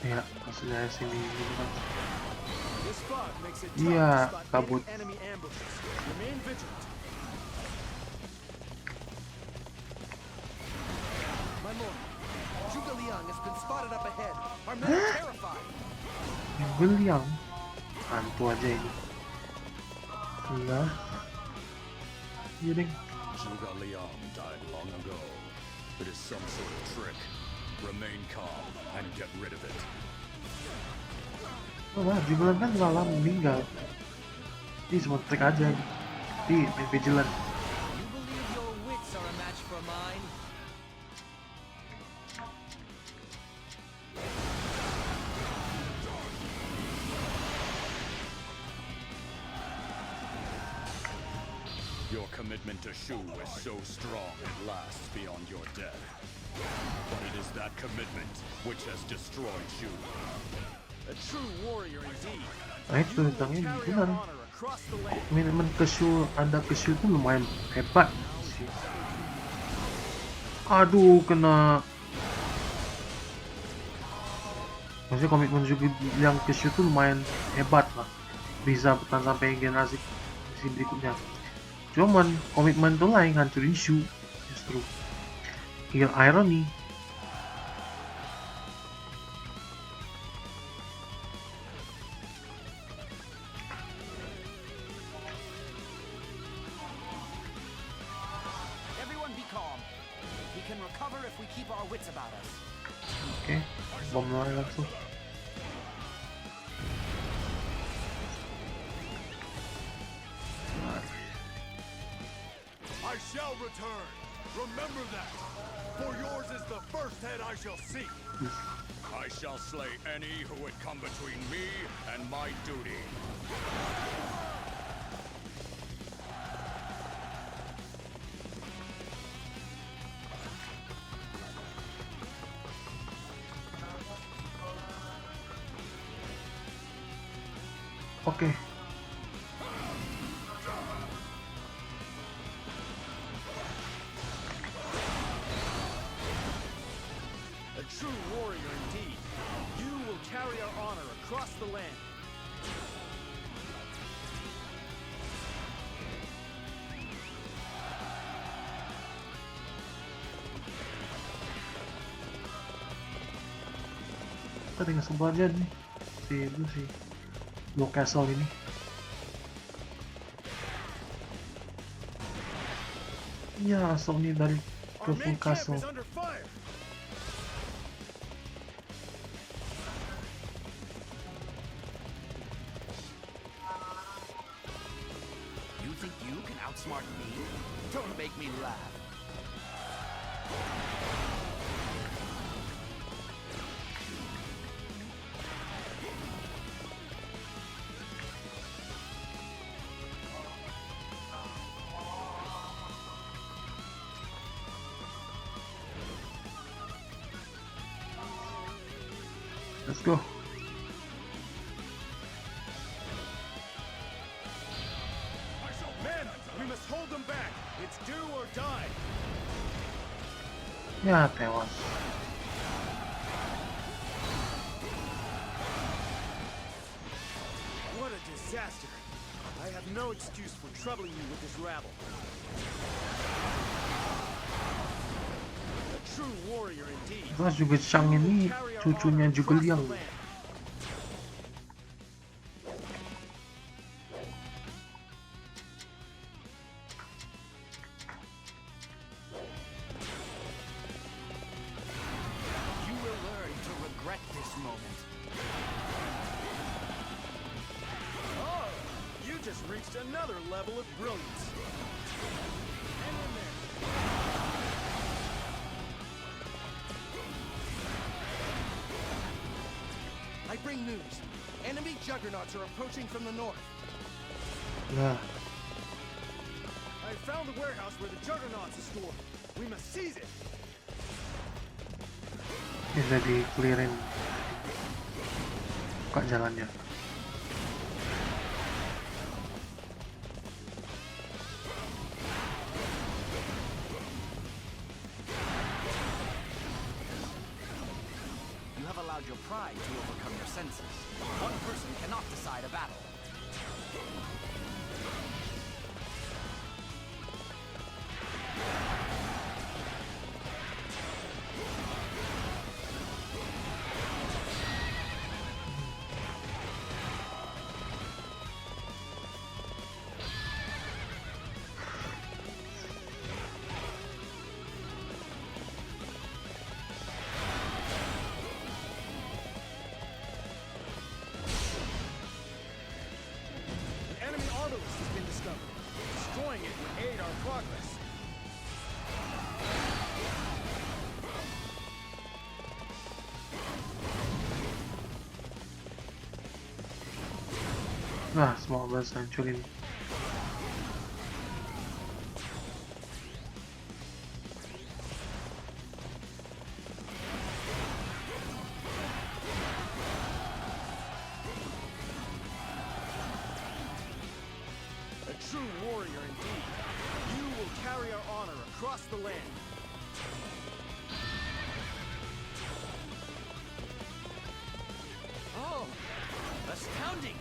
Ya, maksudnya sini gitu kan. This fog makes it Iya, tough to spot kabut. any enemy ambushes. Remain vigilant. My lord, Zhuge Liang has been spotted up ahead. Our men are terrified. William, hantu aja ini. Nah, iya deh. Zhuge Liang died long ago. It is some sort of trick. Remain calm and get rid of it. Oh, wah, dibilang kan malam meninggal. Ini cuma trik aja. Di main vigilant. You believe your wits are a match for mine? Your commitment to Shu is so strong it lasts beyond your death. But it is that commitment which has destroyed Shu. A true warrior indeed. Nah itu tentangnya Carry benar. our honor across the land. Komitmen ke Shu, Anda ke Shu tuh lumayan hebat sih. Aduh, kena. Maksudnya komitmen juga yang ke Shu tuh lumayan hebat lah. Bisa bertahan sampai generasi berikutnya. Cuman komitmen tuh lain ngancurin Shu justru. Real irony. Everyone be calm. We can recover if we keep our wits about us. Oke, bom lari langsung. I shall return. Remember that. For yours is the first head I shall see. I shall slay any who would come between me and my duty. Oke. A true warrior indeed. You will carry our honor across the land. Kita tinggal sebuah aja nih. Si Blue Castle ini. Ya, asal nih dari Our Blue main camp Castle. is under fire. You think you can outsmart me? Don't make me laugh. Let's go. Men, we must hold them back. It's do or die. Ya, tewas. What a disaster. I have no excuse for troubling you with this rabble. A true warrior indeed. Terus juga Shang ini cucunya Zhuge Liang. You will learn to regret this moment. Oh, you just reached another level of brilliance. Hang in there. I bring news. Enemy juggernauts are approaching from the north. Nah, I have found the warehouse where the juggernauts are stored. We must seize it. bisa di clearin. Buka jalannya. You have allowed your pride to overcome your senses. One person cannot decide a battle. An enemy arbalist has been discovered. Destroying it would aid our progress. Nah, semua bahasa hancurin. A true warrior indeed. You will carry our honor across the land. Oh, astounding!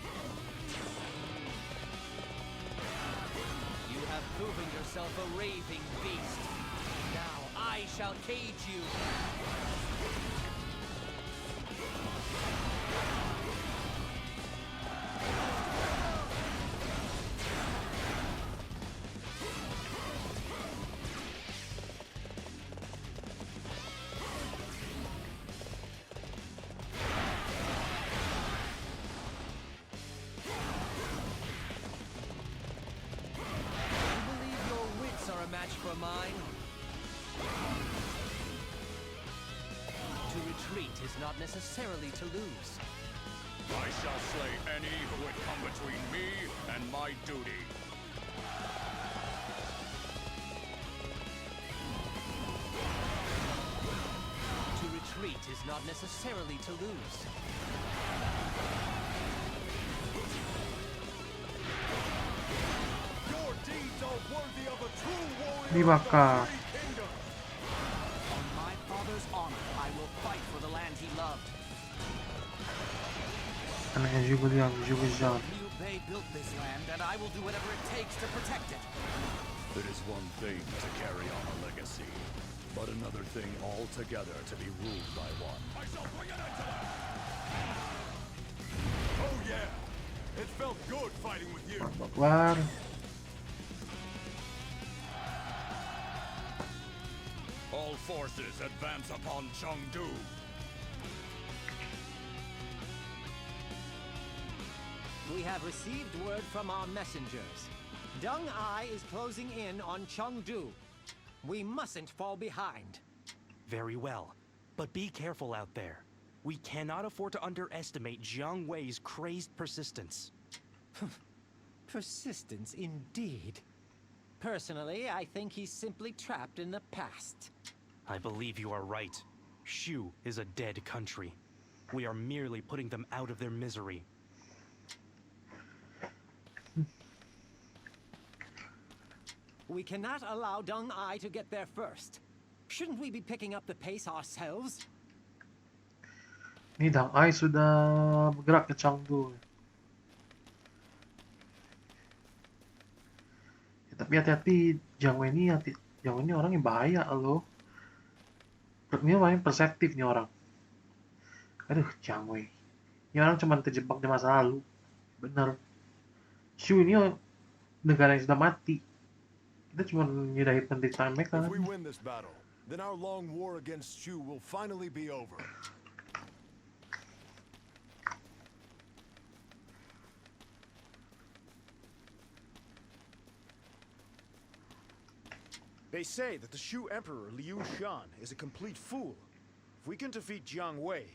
You have proven yourself a raving beast. Now I shall cage you. You believe your wits are a match for mine? To retreat is not necessarily to lose. I shall slay any who would come between me and my duty. To retreat is not necessarily to lose. deeds are worthy of a true warrior Dibakar. of the Three Kingdoms. On my father's honor, I will fight for the land he loved. Anaknya Zhuge Zhan. Liu Bei built this land, and I will do whatever it takes to protect it. It is one thing to carry on a legacy, but another thing altogether to be ruled by one. I shall bring an end to that. Oh yeah, it felt good fighting with you. Akbar. All forces advance upon Chengdu. We have received word from our messengers. Deng Ai is closing in on Chengdu. We mustn't fall behind. Very well. But be careful out there. We cannot afford to underestimate Jiang Wei's crazed persistence. Persistence indeed. Personally, I think he's simply trapped in the past. I believe you are right. Shu is a dead country. We are merely putting them out of their misery. We cannot allow Deng Ai to get there first. Shouldn't we be picking up the pace ourselves? Ini Deng Ai sudah bergerak ke Chengdu. Ya, tapi hati-hati, Jiang Wei ini orangnya bahaya loh. Ini main perseptif nih orang. Aduh, Jiang Wei. Ini orang cuma terjebak di masa lalu. Bener. Shu ini negara yang sudah mati. Kita cuma nyudahi penderitaan mereka. If we win this battle, then our long war against Shu will finally be over. They say that the Shu Emperor Liu Shan is a complete fool. If we can defeat Jiang Wei,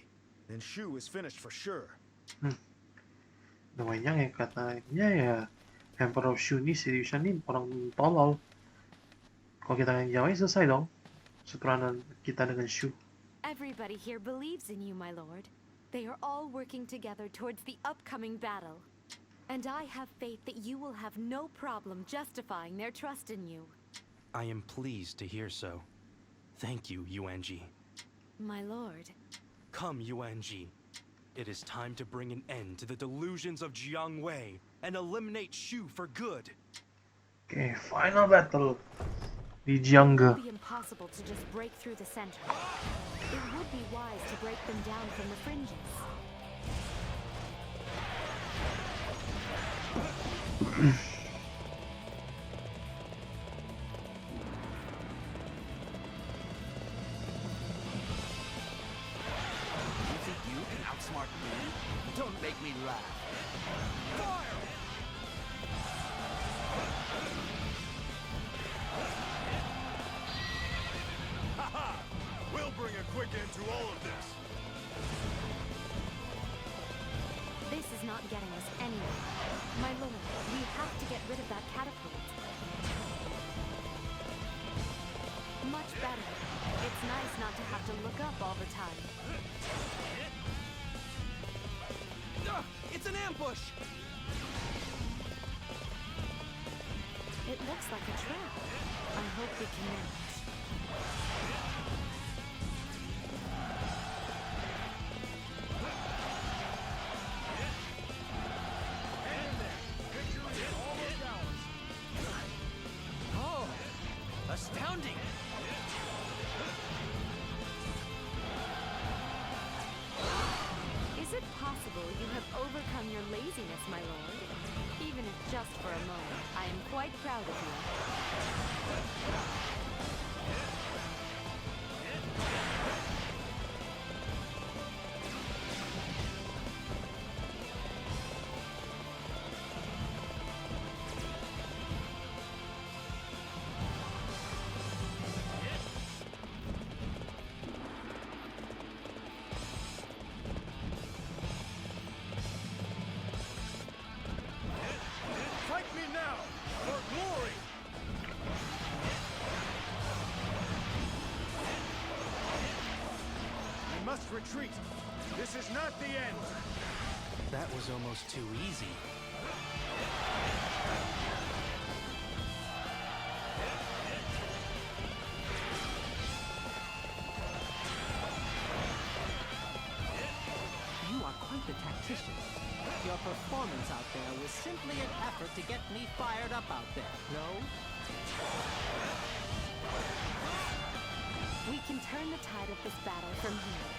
then Shu is finished for sure. Namanya yang katanya ya Emperor Shu ini si Liu Shan ini orang tolol. Kalau kita yang Jiang Wei selesai dong setelah kita dengan Shu. Everybody here believes in you, my lord. They are all working together towards the upcoming battle. And I have faith that you will have no problem justifying their trust in you. I am pleased to hear so. Thank you, Yuanji. My lord. Come, Yuanji. It is time to bring an end to the delusions of Jiang Wei and eliminate Shu for good. Okay, final battle di Jiangge. It would be impossible to just break through the center. It would be wise to break them down from the fringes. Outsmart me? Don't make me laugh. Fire! Haha! We'll bring a quick end to all of this. This is not getting us anywhere. My lord, we have to get rid of that catapult. Much better. It's nice not to have to look up all the time. It's an ambush! It looks like a trap. I hope we can manage. Oh, astounding! Is it possible you have overcome your laziness, my lord? Even if just for a moment, I am quite proud of you. Fight me now, for glory! We must retreat. This is not the end. That was almost too easy. your performance out there was simply an effort to get me fired up out there, no? We can turn the tide of this battle from here.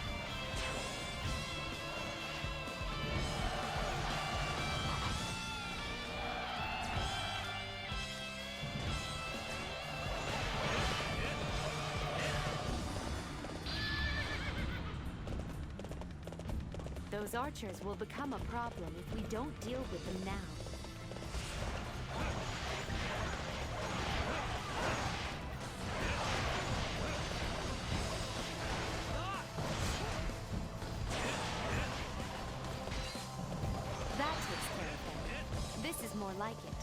Those archers will become a problem if we don't deal with them now. That takes care of them. This is more like it.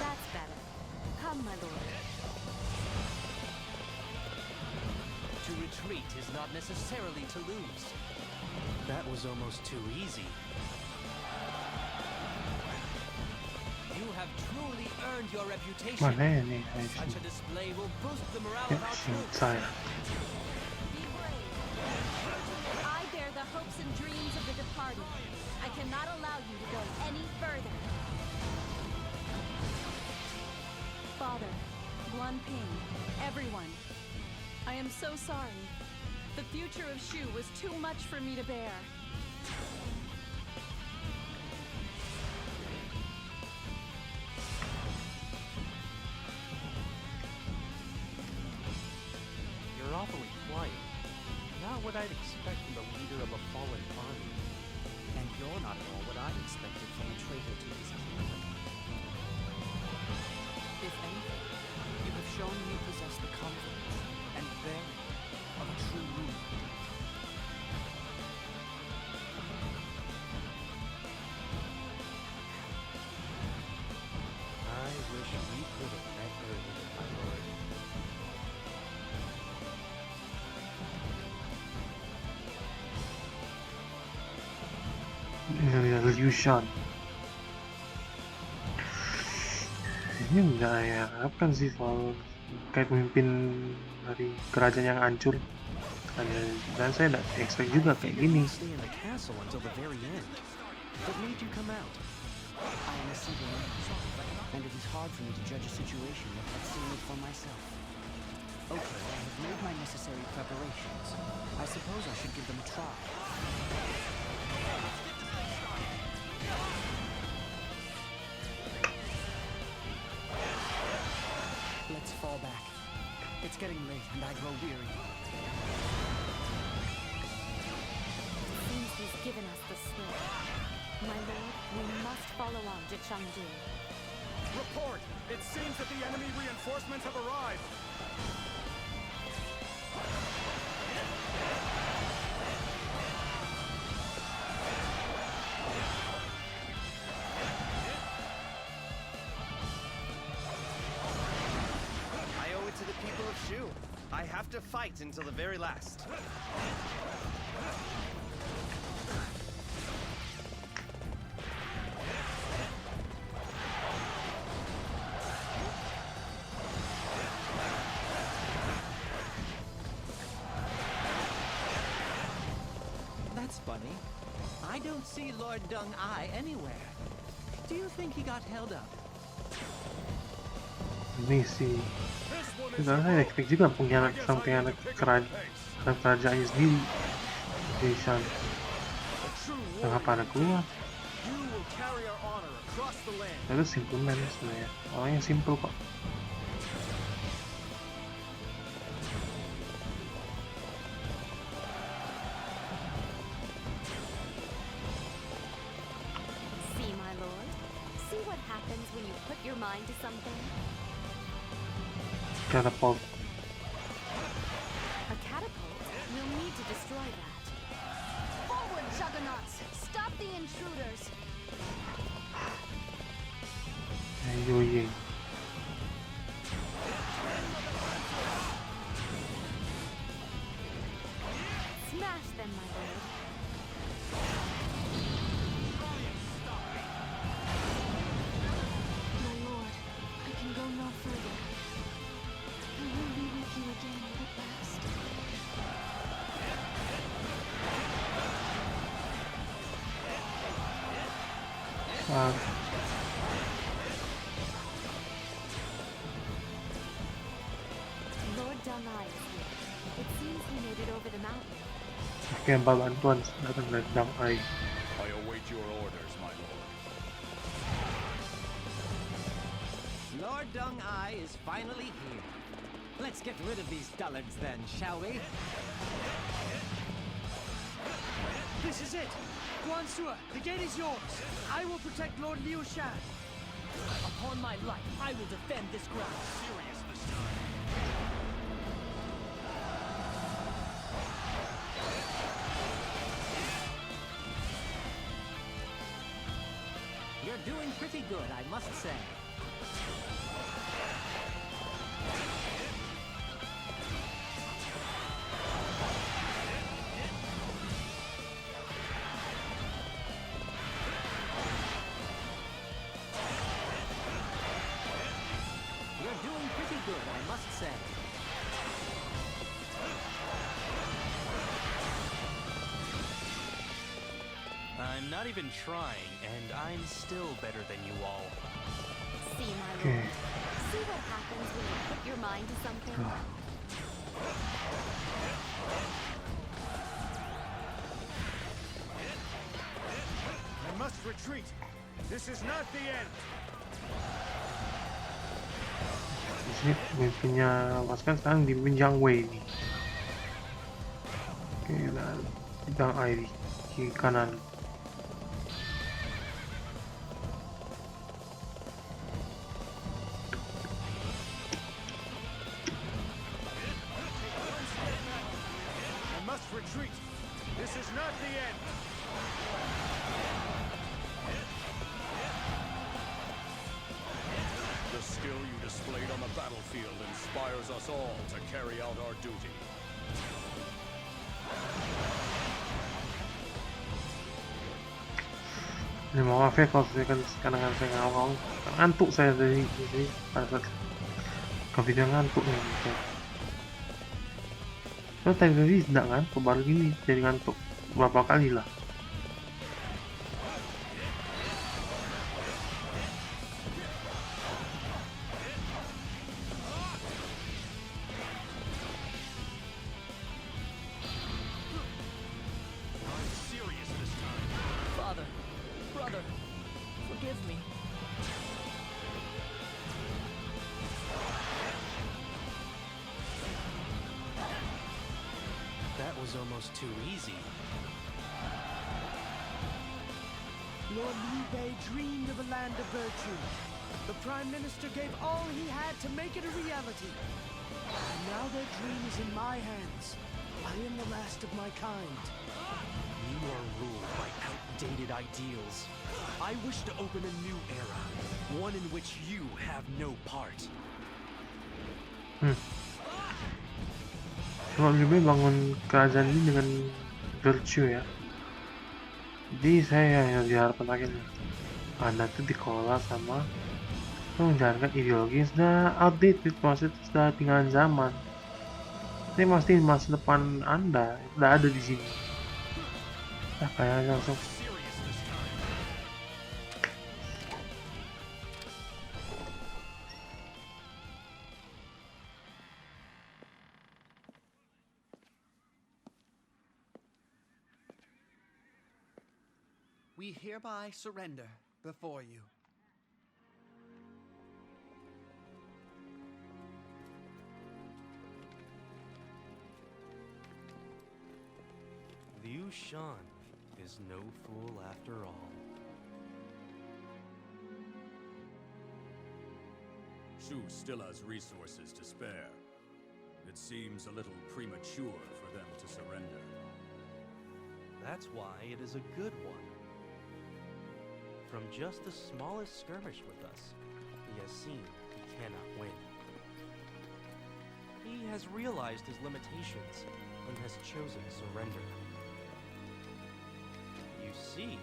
That's better. Come, my lord. To retreat is not necessarily to lose. That was almost too easy. You have truly earned your reputation. Mana ni? Such a display will boost the morale of our troops. Saya. Be brave. I bear the hopes and dreams of the departed. I cannot allow you to go any further. Father, Guanping, everyone. I am so sorry. The future of Shu was too much for me to bear. You're awfully quiet. Not what I'd expect from the leader of a fallen army. And you're not at all what I expected from a traitor to his kingdom. If anything, you have shown you possess the confidence and bearing of a true ruler. I wish we could have met earlier, my lord. Liu Shan. Ini nggak saya harapkan sih soal kayak pemimpin dari kerajaan yang hancur. Dan saya nggak expect juga kayak gini. Stay in the castle until the very end. What made you come out? I am a single man, and it is hard for me to judge a situation without seeing it for myself. Okay, I have made my necessary preparations. I suppose I should give them a try. Let's fall back. It's getting late and I grow weary. Seems he's given us the slip. My lord, we must follow on to Chengdu. Report! It seems that the enemy reinforcements have arrived! I owe it to the people of Shu. I have to fight until the very last. That's funny. I don't see Lord Deng-Ai anywhere. Do you think he got held up? Ini sih. Sebenarnya saya expect juga punya sampai anak kerajaannya sendiri. Liu Shan. Kenapa ada keluar? Itu simple man sebenarnya. Orangnya simple kok. See, my lord? See what happens when you put your mind to something? Catapult. A catapult? We'll need to destroy that. Forward, Juggernauts! Stop the intruders! Ayo ye. Smash them, my lord. My lord, I can go no further. I will be with you again at last. Lord Dunai is here. It seems he made it over the mountain. Oke, bantuan datang dari Dang Ai. I await your orders, my lord. Lord Dung Ai is finally here. Let's get rid of these dullards then, shall we? This is it! Guansua, the gate is yours! I will protect Lord Liu Shan! Upon my life, I will defend this ground. Serious this time. You're doing pretty good, I must say. You're doing pretty good, I must say. I'm not even trying, and I'm still better than you all. See, my lord. See what happens when you put your mind to something? I must retreat. This is not the end. Di sini pemimpinnya pasukan sekarang dipimpin Jiang Wei nih. Oke, dan Dang Ai di kiri kanan. I must retreat. This is not the end. The skill you displayed on the battlefield inspires us all to carry out our duty. Ini maaf ya kalau saya kan kadang-kadang saya ngawang, ngantuk saya dari sini pada saat ke video ngantuk nih gitu. So, tadi tidak ngantuk, baru gini jadi ngantuk berapa kali lah. Serious this time. Father, brother, forgive me. That was almost too easy. Lord Liu Bei dreamed of a land of virtue. The Prime Minister gave all he had to make it a reality. And now their dream is in my hands. I am the last of my kind. You are ruled by outdated ideals. I wish to open a new era, one in which you have no part. Kalau Liu Bei bangun kerajaan ini dengan virtue ya. Jadi saya yang diharapkan akhirnya Anda tuh dikelola sama menjalankan ideologi yang sudah outdated, maksudnya sudah tinggalan zaman. Ini pasti masa depan Anda sudah ada di sini. Nah, kayaknya langsung. We hereby surrender before you. Liu Shan is no fool after all. Shu still has resources to spare. It seems a little premature for them to surrender. That's why it is a good one. From just the smallest skirmish with us, he has seen he cannot win. He has realized his limitations and has chosen surrender. You see,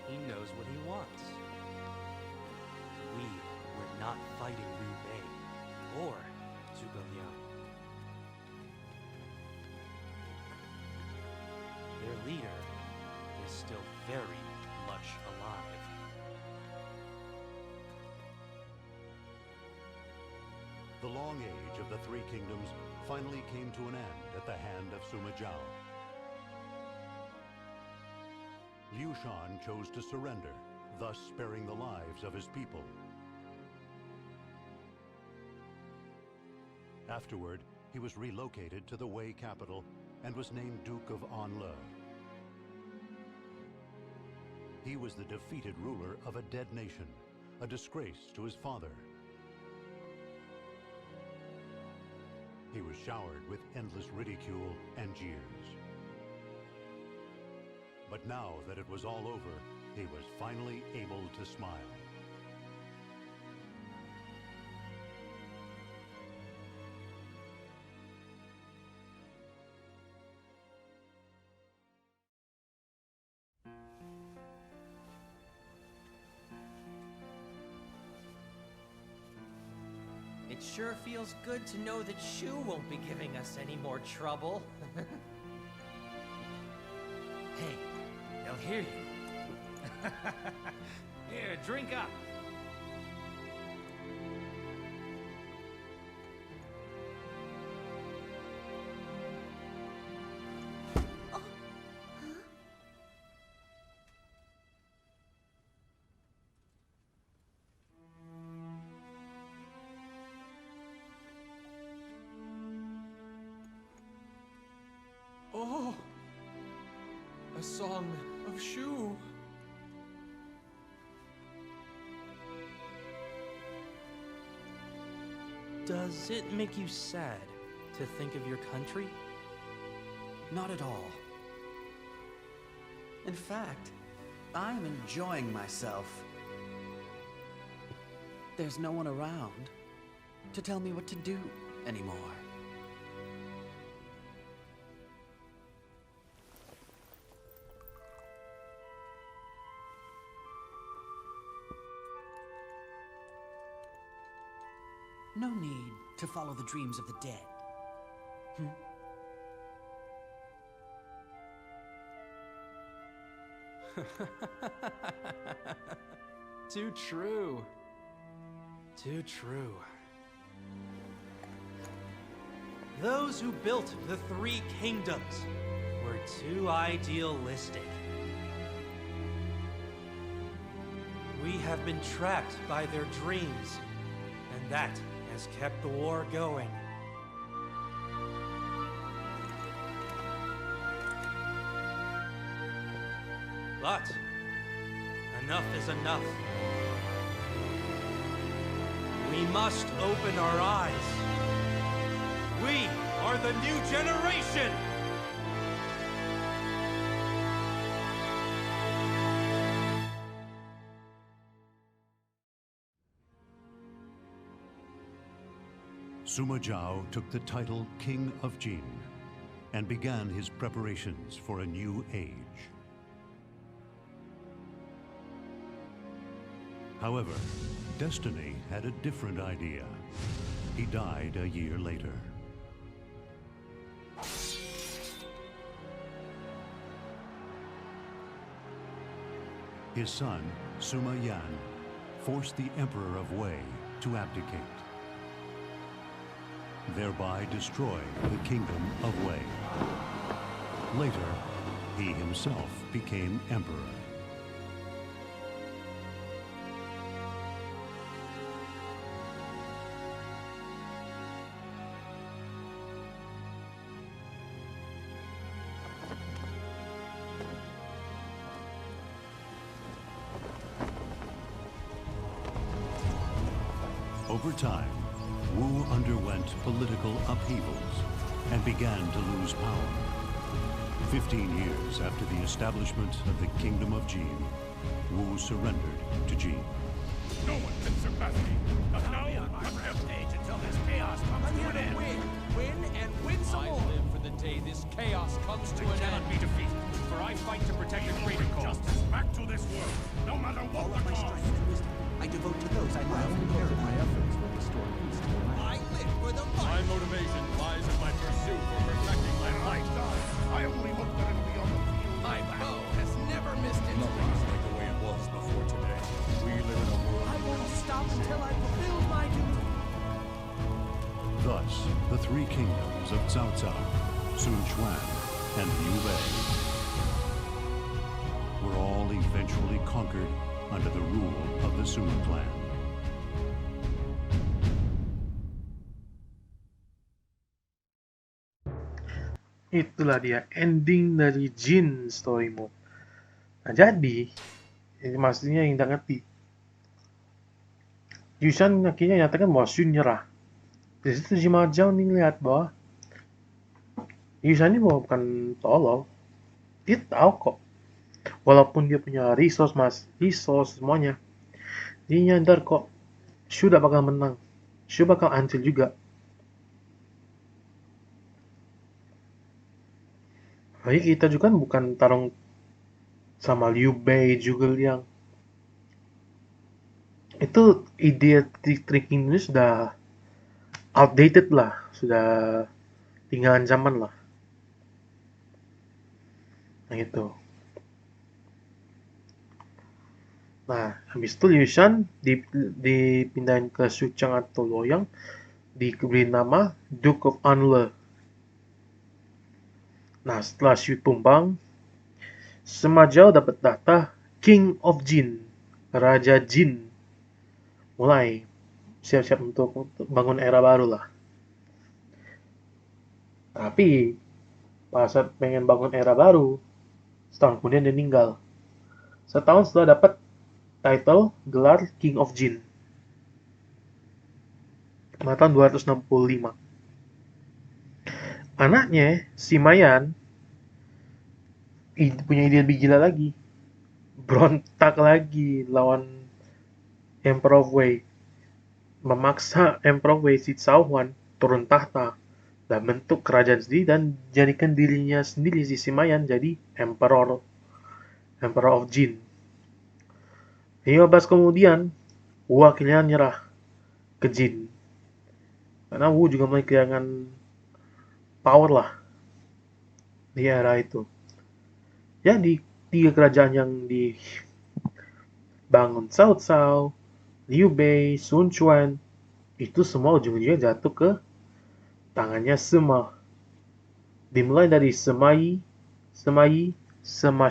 he knows what he wants. We were not fighting Liu Bei or Zhuge Liang. Their leader is still very much alive. The long age of the Three Kingdoms finally came to an end at the hand of Sima Zhao. Liu Shan chose to surrender, thus sparing the lives of his people. Afterward, he was relocated to the Wei capital and was named Duke of Anle. He was the defeated ruler of a dead nation, a disgrace to his father. He was showered with endless ridicule and jeers. But now that it was all over, he was finally able to smile. It sure feels good to know that Shu won't be giving us any more trouble. Hey, they'll hear you. Here, drink up. Oh, a song of Shu. Does it make you sad to think of your country? Not at all. In fact, I'm enjoying myself. There's no one around to tell me what to do anymore. No need to follow the dreams of the dead. Too true. Too true. Those who built the Three Kingdoms were too idealistic. We have been trapped by their dreams, and that has kept the war going. But enough is enough. We must open our eyes. We are the new generation! Sima Zhao took the title King of Jin and began his preparations for a new age. However, destiny had a different idea. He died a year later. His son, Sima Yan, forced the Emperor of Wei to abdicate, thereby destroying the kingdom of Wei. Later, he himself became emperor. Over time, Wu underwent political upheavals and began to lose power. 15 years after the establishment of the Kingdom of Jin, Wu surrendered to Jin. No one can surpass me. Not now, not rampage until this chaos comes to an end. Win some more. I live for the day this chaos comes to an end. I cannot be defeated, for I fight to protect a greater cause. Justice back to this world, no matter what the cost. I devote to those I love and care My efforts will restore peace to the land. I live for the fight. My motivation lies in my pursuit for perfecting my life. I only hope that it'll be on the field. My bow has never missed its Nothing's like the way it was before today. We live in a world. I won't stop until I fulfill my duty. Cao, Sun Quan, and Liu Bei were all eventually conquered under the rule of the Sun clan. Itulah dia ending dari Jin story mode. Nah, jadi ini maksudnya yang tidak ngerti. Yushan akhirnya nyatakan bahwa Shun nyerah. Di situ Jima Zhao nih lihat bahwa Yushan ini bukan tolol. Dia tahu kok. Walaupun dia punya resource semuanya, dia nyadar kok Shu tidak bakal menang. Shu bakal hancur juga. Lagi kita juga bukan tarung sama Liu Bei juga Liang. Itu ide tricking ini sudah outdated lah, sudah tinggalan zaman lah. Nah itu. Nah, habis itu Liu Shan dipindahin ke Suchang atau Loyang, diberi nama Duke of Anle. Nah, setelah Shu tumbang, Sima Zhao dapat tahta King of Jin, Raja Jin. Mulai siap-siap untuk bangun era baru lah. Tapi pas pengen bangun era baru, setahun kemudian dia meninggal. Setahun setelah dapat title gelar King of Jin. Pada tahun 265. Anaknya, si Mayan, punya ide lebih gila lagi. Berontak lagi lawan Emperor Wei. Memaksa Emperor Wei si Cao Huan turun tahta dan bentuk kerajaan sendiri dan jadikan dirinya sendiri si Mayan jadi Emperor of Jin. 15 kemudian, Wu akhirnya nyerah ke Jin. Karena Wu juga mulai kehilangan power lah di era itu. Jadi, 3 kerajaan yang dibangun Cao Cao, Liu Bei, Sun Quan, itu semua ujung-ujungnya jatuh ke tangannya Sima. Dimulai dari Sima Yi, Sima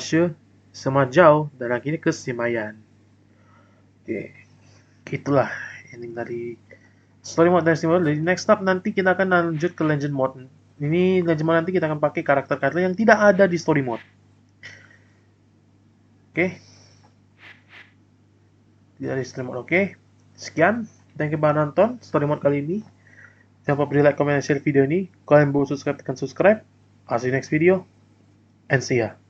She, Sima Zhao, dan akhirnya ke Sima Yan. Oke, itulah ending dari story mode Dynasty mode. Jadi next up nanti kita akan lanjut ke legend mode. Ini legend mode nanti kita akan pakai karakter-karakter yang tidak ada di story mode. Oke. Dari story mode. Oke. Sekian. Thank you buat nonton story mode kali ini. Jangan lupa beri like, comment, dan share video ini. Kalau kalian belum subscribe, tekan subscribe. I'll see you next video. And see ya.